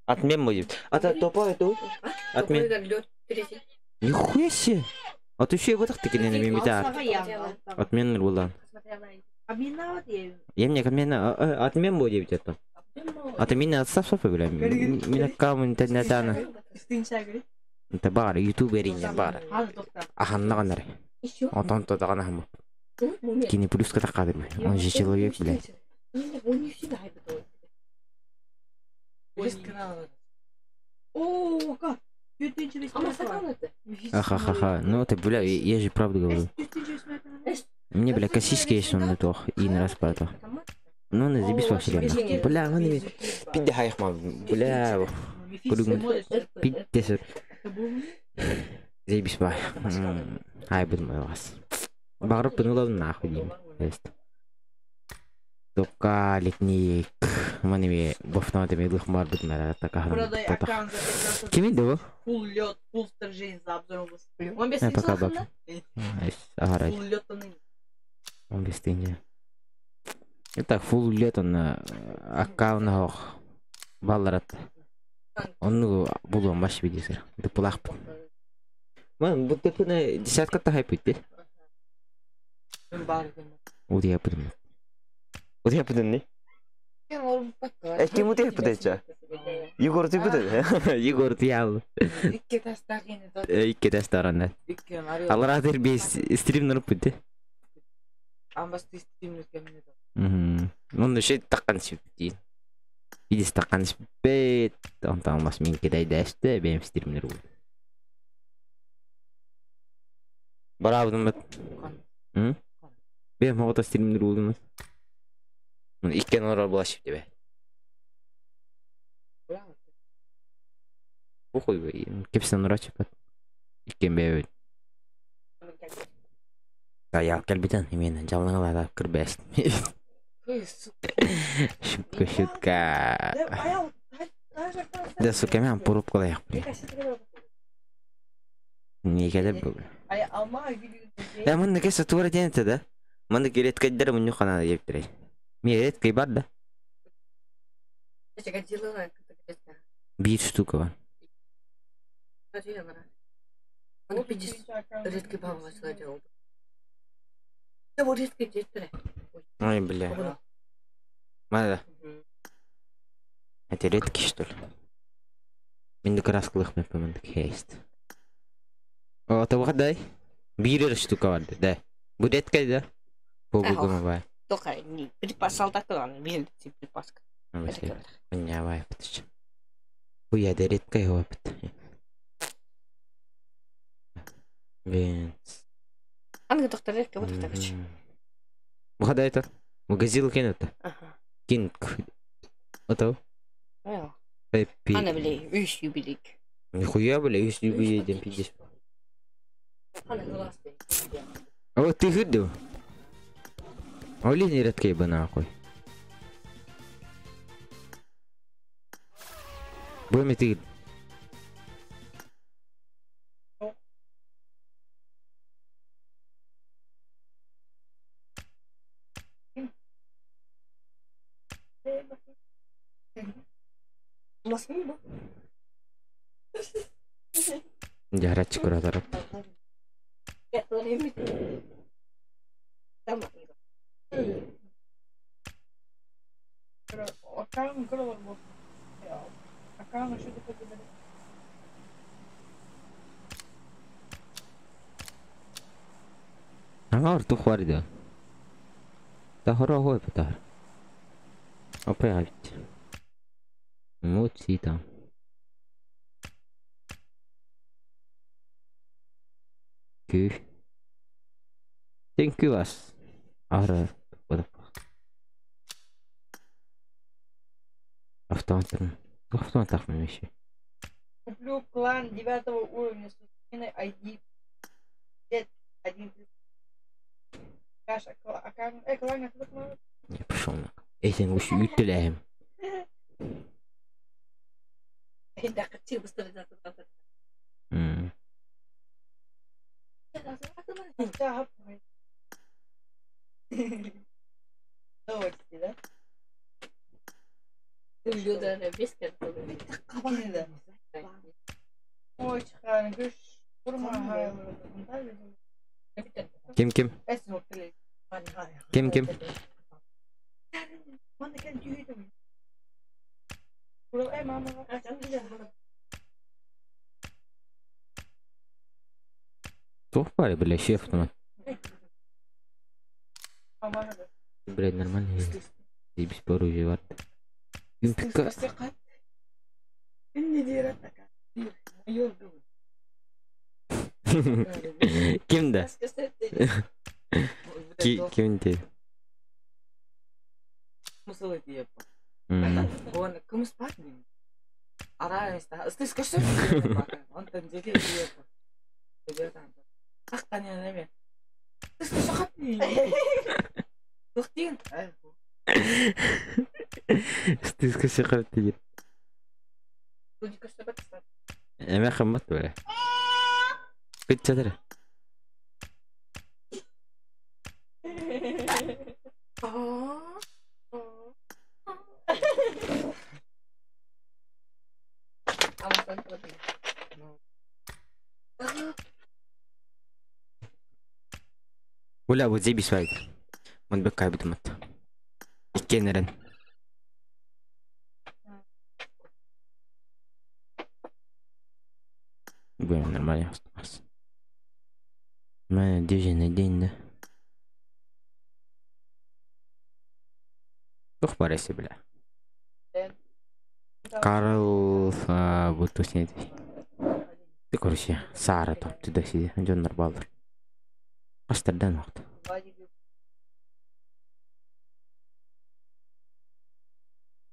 Отмен bu деп. Ата топа это. Отмен. Нихуя себе. А ты еще и вот так таки не мимита. Отмен была. Обминала diye. Я мне отмен bu деп это. А ты меня отставь, бля. Меня кам интернетана. Instagram. Это бар, ютуберин бар. Hadi doktor. Аханна ганар. Антон то дагана хам. Кини плюс ката кадыр. Он же человек, бля. Он не всегда это. Есть канал. О, как? 2008. Ахахаха. Ну ты, бля, я же правду говорю. Мне, бля, косички есть он это и на распад. Ну, на забис вообще. Бля, он мне пиздец хайхма. Бля. Пиздец. Забис ба. Ай, буду мой вас. Барып пнула нахуй. Топка летник. Манеме бофнада мейлых мар буд мара така. Ким иде бу? Full лед, full вторжение за обзором. Он без Пока баб. Ага, Full лед он. он без тенге. Это full лед он аккаунт балларат. Он булу маш видисер. Дуплах. Ман бу тепне десятка тахай пити. Удия пидим. Удия пидим не? Ким удия пидеча? Егор ты пиде? Егор ты ял. Икке тастарана. Аллар адер бес стрим нуруп пиде. Амбас стримлер кемне. Он еще такан сипти. Видишь такан спит. Он там вас минки дайдашты, бем стримлер будет. Браво, думаю. Бем могут стримлер будет. Икке нора булашып тебе. Похуй вы, кепсен нора чипат. Икке бебет. Да я кальбитан именно жалаңалада кирбес. Шутка. Да, сука, мен пуруп калайык. Не келе бу. Я мында кесе тура денте да. Мандык редкайдар муню канада жептирей. Мен редкай бар да. Bir штука бар. Редкий баба делал. Я вот редкий детей. Ой, бля. Мада. Это редкий, что ли? Мендик раскылых мен помындык есть. О, табадай. Bir штука бар, да. Бу редкий да. Побугума бай. Только не припасал такой, видите, припаска. Не бай, потому Уя, да редкий опыт. Венс. Анга доктор редкий вот так. Бухадай это. Магазин кинет. Ага. Кинг. Ото. Пеппи. Ана блей, үш юбилик. Нихуя, бля, үш юбилик дем 50. Ана гласный. А вот ты гыду. А у Лини редкий бы нахуй. Бэми ты. Жарать куратор. Ага, рту хварда. Да хорогой патар. Опять. Вот и там. Thank you вас. Ара. Автоматах мы вещи. Куплю клан 9 уровня с Устиной ID 1. Каша, клан это Я пошел на. Этим лучше ютилеем. Да, как тебе быстро это. Новости, да? Люди на беске. Очень хорошо. Кем? Кем? Тухпали, бля, шеф там. Блядь, нормально. И без поружья вард. Импика. Кем да? Кем ты? Смысл это он кому спать не? А раньше, ты скажи, он там делит это. Ах, таня нами. Ты скажи, не? Тухтин. Ты скажи, как ты? Люди кажется так. Я хамат бля. Кыттадыр. Уля вот здесь бисвайт. Он бы кайбдмат. Икенерен. Блин, нормально осталось. У меня дежурный день, да? Ох, параси, бля. Карл, вот тут нет. Ты, короче, Сара топ, ты да сиди, Джоннер Балдер. Астардан вақт.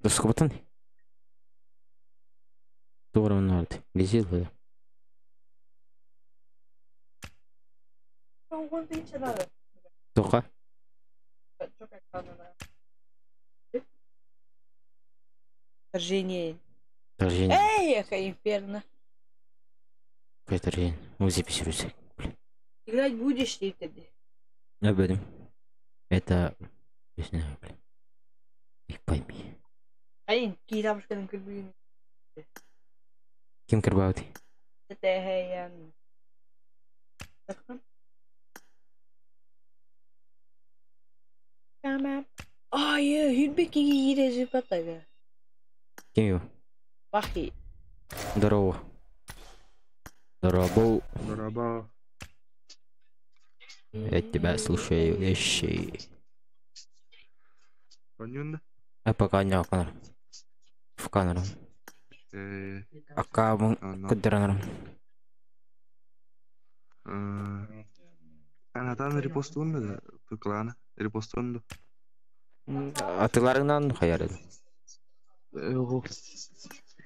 Дұрыс қабаттан? Doğru vardı. Rezil bu. Тока? Вторжение. Вторжение. Эй, какая инферно. Какое вторжение? Музей писюрюсь. Играть будешь ли ты? Я буду. Это... Не знаю, блин. Не пойми. Ай, кидамшканың кірбейін. Кем кірбауды? Тәтәйән. Tamam. Ай, Хюнбекеге ережі патага. Кем его? Бахи. Здорово. Здорово. Здорово. Я тебя слушаю, вещи. Понюнда? А пока не оконор. В камеру. Ака кудранор. Анатан репостунда пыклана. Репостунда. Атыларыңнан хаяр еді.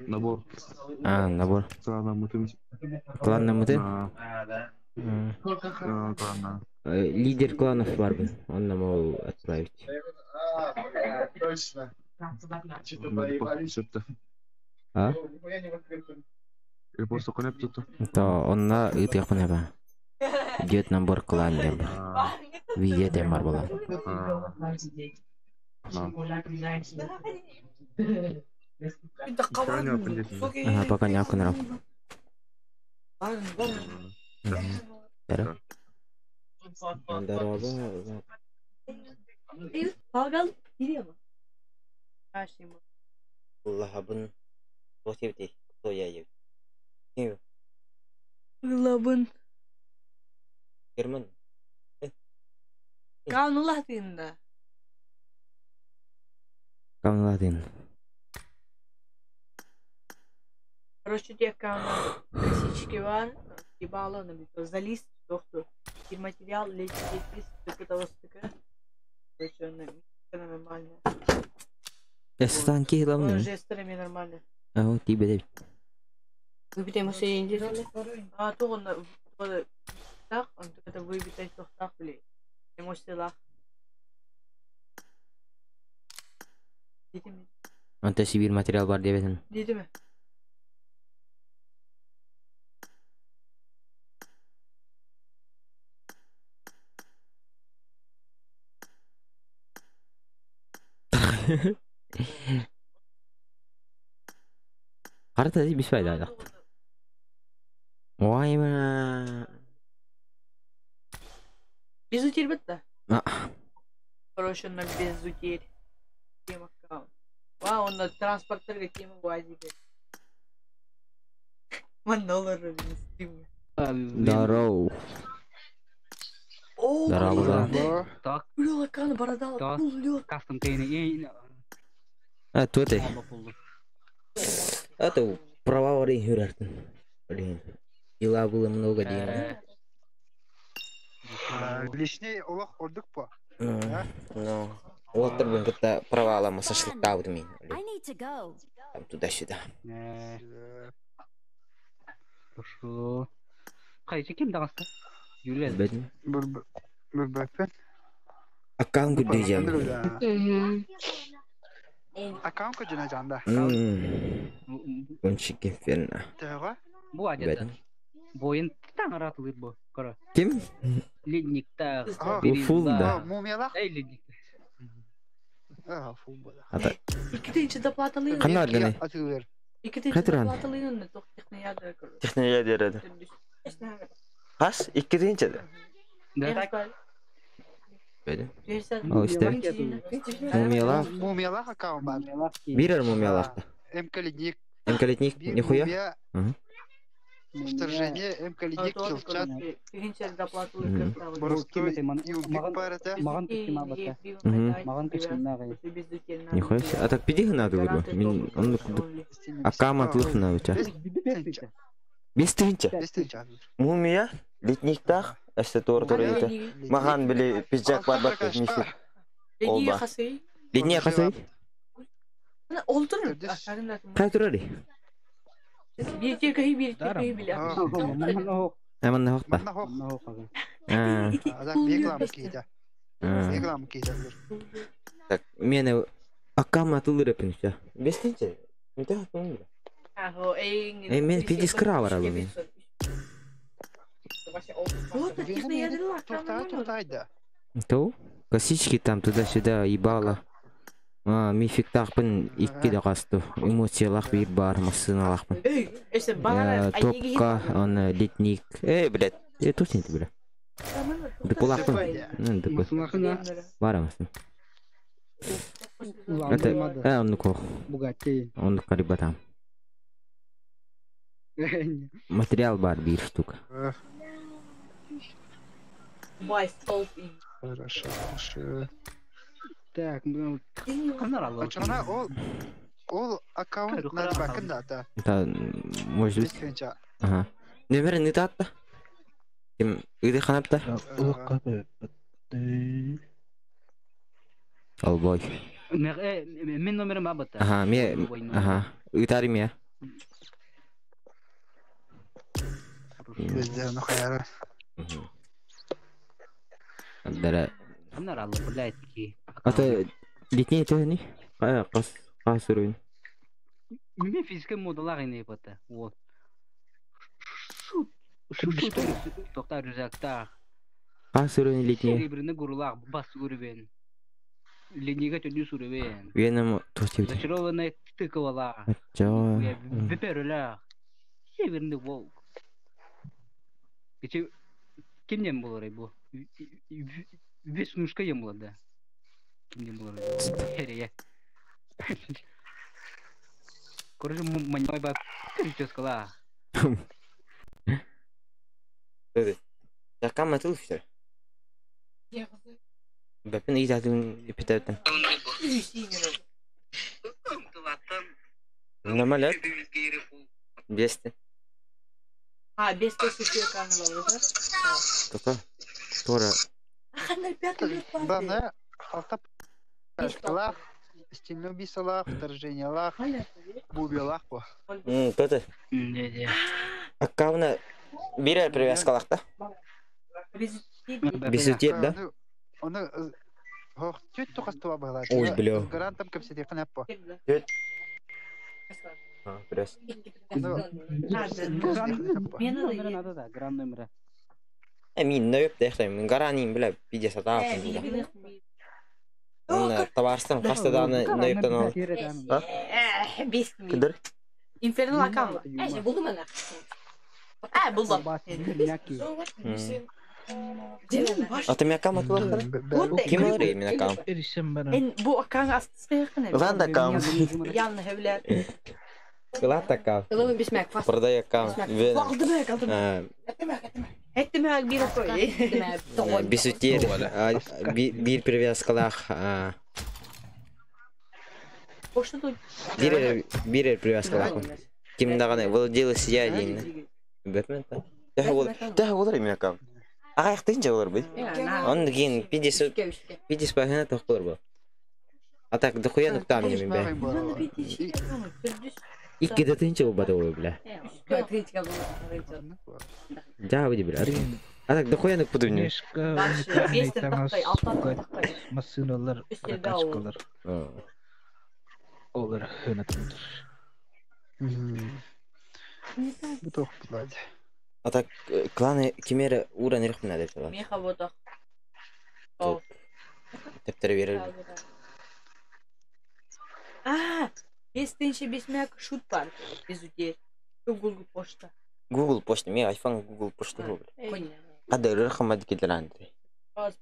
Набор. Набор. Клана мутым. Кланна муты? Клана. Лидер кланов бар был. Он нам мог отправить. Точно. А? Репосту конеп тут. То он на итих панеба. Идет набор клан дем. Видео тем бар была. Пока не оконор. Здорово. Пагал, идем. Лабын. Вот эти, кто я есть. Лабын. Герман. Каунула тында. Камладин. Короче, те косички var. Bağlanın bir залист yoktu. Bir материал лечить стыка того стыка. Короче, нормально. Станки главное. Жестерами нормально. А вот тебе дай. Выбитый машине интересно. А то он так, он это выбитый так, блин. Эмоции. Деди mi? Anta sivil materjal var diye bedin. Dedi mi? Qarata deb bismaydi adi. Voyma. Без утерь bitta. А. Короче, на без утерь. Тема аккаунт. Вау, он на транспортерге тема вазига. $1 стримы. Здорово. О, Здорово. Так. Бля, кан бородал. Так. Кастом кейни. А, то ты. Это права вари хюрартын. Блин. Дела было много денег. Лишний олах ордук по. Ну, вот тогда kita права лама шашлыка вот мен. Там туда-сюда. Хорошо. Қайсы кем дағаста? Юлия. Бәдін. Bir bakın. Аккаунт күдейжем. Аккаунт көжіне жанда. Кончик инферно. Тәға? Бұл әдетті. Бойын таң аратылыр бұл. Қара. Кем? Ледниктар. Фулда. Мумиялар? Эй, ледниктар. Фулда. Ата. İki доплаталıyım. Қанар ганы? Атылыр. İki Қайтыран? доплаталıyım da çok технияда. Технология дереді. Қас? Екі дейінші де? Да. Бәдін. Versen. Al işte. Мумиялар. Мумиялар аккаунт бар. Бирер мумиялар. М-калитник. М-калитник? Нихуя? Вторжение М-калитник килчат. Birinci доплаталıyım. Маған кешім абатта. Маған кешім нағай. Нихуя себе. А так пиди надо было. Мен он аккам атлых на у тебя. Бестинча. Мумия? Летниктах? Әсте торы ете. Маған біле пиджак бар бат нифи. Ледниye kasayı. Летния қасай? Oldur. Қай тұрады? Bir kere bile. Әмін нағық ба? Адам реклама кейді. Реклама кейді. Так, мені аккам атылыр әпін үші. Бестинча? Мете атылыр? Мен пиди скыра бар алу мен. Вот, технияда. Тоқтайды. Тоу? Косички там туда-сюда ебало. Мифик тақпын 2 қасты. Эмоциялақ бир бар, массыналақпын. Топка, он летник. Блядь, тут нет, блядь. Дыпулақпын. Барамысың. Это, он кох. Он карибатам. Материал бар, бир штука. Хорошо, хорошо. Так, Пацана, ол аккаунт надо бакында ата. Это, может быть. Ага. Номерін не татты? Кем, үйде қанапты? Албой. Мен номерім абыты. Ага, ага. Үйтарым я. Безде, ну хайара. Дара. Onlar Allah блядь ki. Ата летний то не? Қас уровень. Мен физика модалар не yapatı. Вот. Şu Тоқтар рюкзактар. Қас уровень летний. Birbirine gurular bas uruven. Линейга төнү сурувен. Веном тостив. Зачарованные тыковала. Чо. Виперля. Северный волк. Geçe kimden bulur bu? Веснушка ем да. Kimden bulur? Hereye. Короче, манимай бак. Что сказала? Так кам атыл все. Бәпен идәден ипетәтен. Нормально. Бесте. Без тысячи каналов, да? Только. Тора. Бана халтап скалах, стильно бисалах, вторжение лах, бубелах по. Кто-то. Аккаунт бирер привязкалах да? Бисутет, да? Он хох чуть только стола была. Ой, бля. Гарантом как все технап по. Чуть. Пресс. Надо да, гран номера. Мин нөп дехтем, гаранин бля, пиде сатасын бля. Он товарстан кастадан нөптен ал. Бесми. Кидер? Инферно аккаунт. Buldum ana. Buldum. Аты мен аккаунт бар. Ким алар мен аккаунт? Bu akkan aslında ne? Lan аккаунт. Yanlı evler. Клад аккаунт. Кылымын бисмек. Продай аккаунт. Ettim bir koy. Бисутер. Бир привязкалах. Boşta dur. Бирер привязкалах. Ким даганы владелец я дейін. Бәпмен та. Тағы олар мен аккаунт. Ағаяқтайынша олар бай. Оны кейін 50 бағына тоқ болар бұл. Атак дохуя нуктам не бе. Икки датынча ол бада олар бля. Жа выйди бля. Атак дохуя нук буду мне. Масыналар, качкалар. Олар хөнәтендер. Bu da okuladı. Атак кланы кемері уран еріқпін әдеп олар. Меха бодақ. Тептері берер. Бестенші бесмек шут бар. Безутер. Google почта. Google почта. Мен iPhone Google почта бұл. Қады рақым әді келдер әндірі. Бас.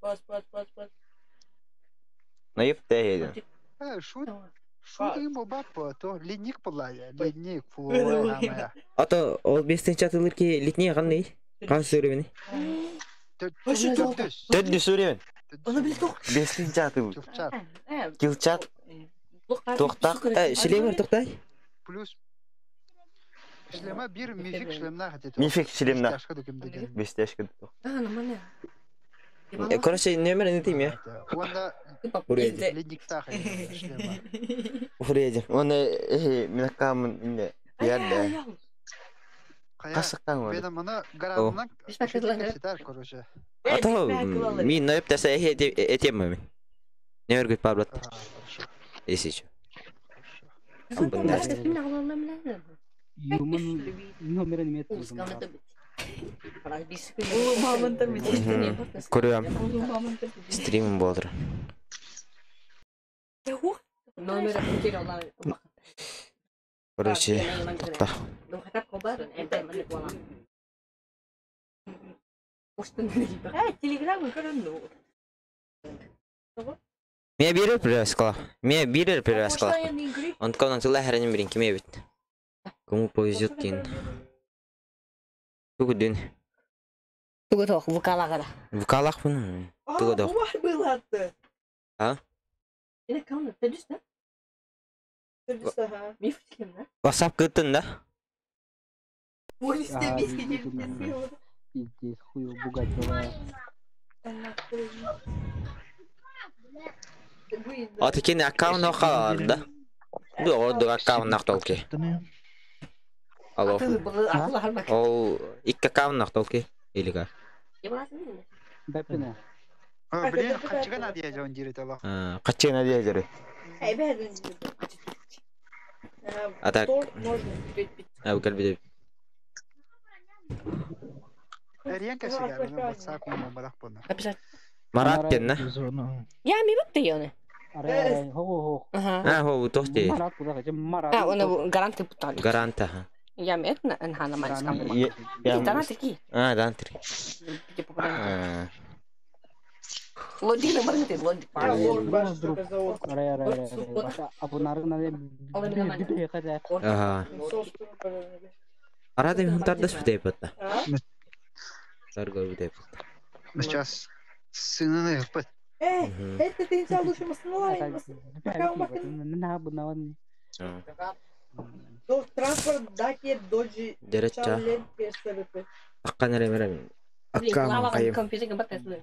Но еп тәйеді. Шут ему бапа, то ледник полая. Ледник фуа. Ата ол бестенші атылыр ке летіне қандай? Қасы өревені? Төтті сүревен. Оны білді тоқ. Бестенші атылыр. Килчат. Тоқтақ. Шілемер тоқтай? Плюс. Шлема bir mifik шлемна хотите. Мифик шлемна. Бестяшка тоқ. Нормально. Короче, номер не тим я. Онда Уреді. ледник тахай шлема. Уреді. Оны минакамын инде. Ярда. Қасықтан ғой. Бедам ана гарантынан кешетер короче. Ата мен нөп тәсә етемме мен. Не өргөт паблат. Есичу. Юмын номерін метр. Көрөм. Стримим болдыр. Номер потеряла. Короче, тукта. Телеграммы көрінді. Мен берер привязкала. Мен берер привязкала. Он кого на лахарин берин кеме бит. Кому повезет дейін. Тугу дün. Тугу тоқ, вукалағыда. Вукалақ бұны. Тугу тоқ. Var bılattı. Ha? Yine kalmadı. Tedüs ne? Tedüs ha. Bir fikrim ne? WhatsApp kıttın da. Poliste biz gidiyoruz. Пиздец, хуй бугать давай. Атыкен аккаунт оқалар да. Ду орду аккаунт нақтолке. Алло. Ол икки аккаунт нақтолке. Илига. Бәпіне. Блин, қачыға надия жауын жерет алақ. Қачыға надия жерет. Атак. Әбікәл бедеп. Ренка сигар, WhatsApp ему барах бұны. Марат пен, на? Я ми бітті йоны. Хо-хо-хо. Хо, тоқте. Марат бұдағы, жем Марат. Оны гаранты бұттали. Гаранта. Я ми етна әнхана майскам. Данатыр ки. Данатыр. Лодик номер ти, лодик. Абонарың наде бипе қада. Арада мен тардас бітеп бітті. Таргор бітеп бітті. Сейчас сынын ықпыт. Это ты взял лучше масло. Транспорт даки доджи. Дереча. Аққан әремерем. Аққан қайым. Компьютерге баттасың.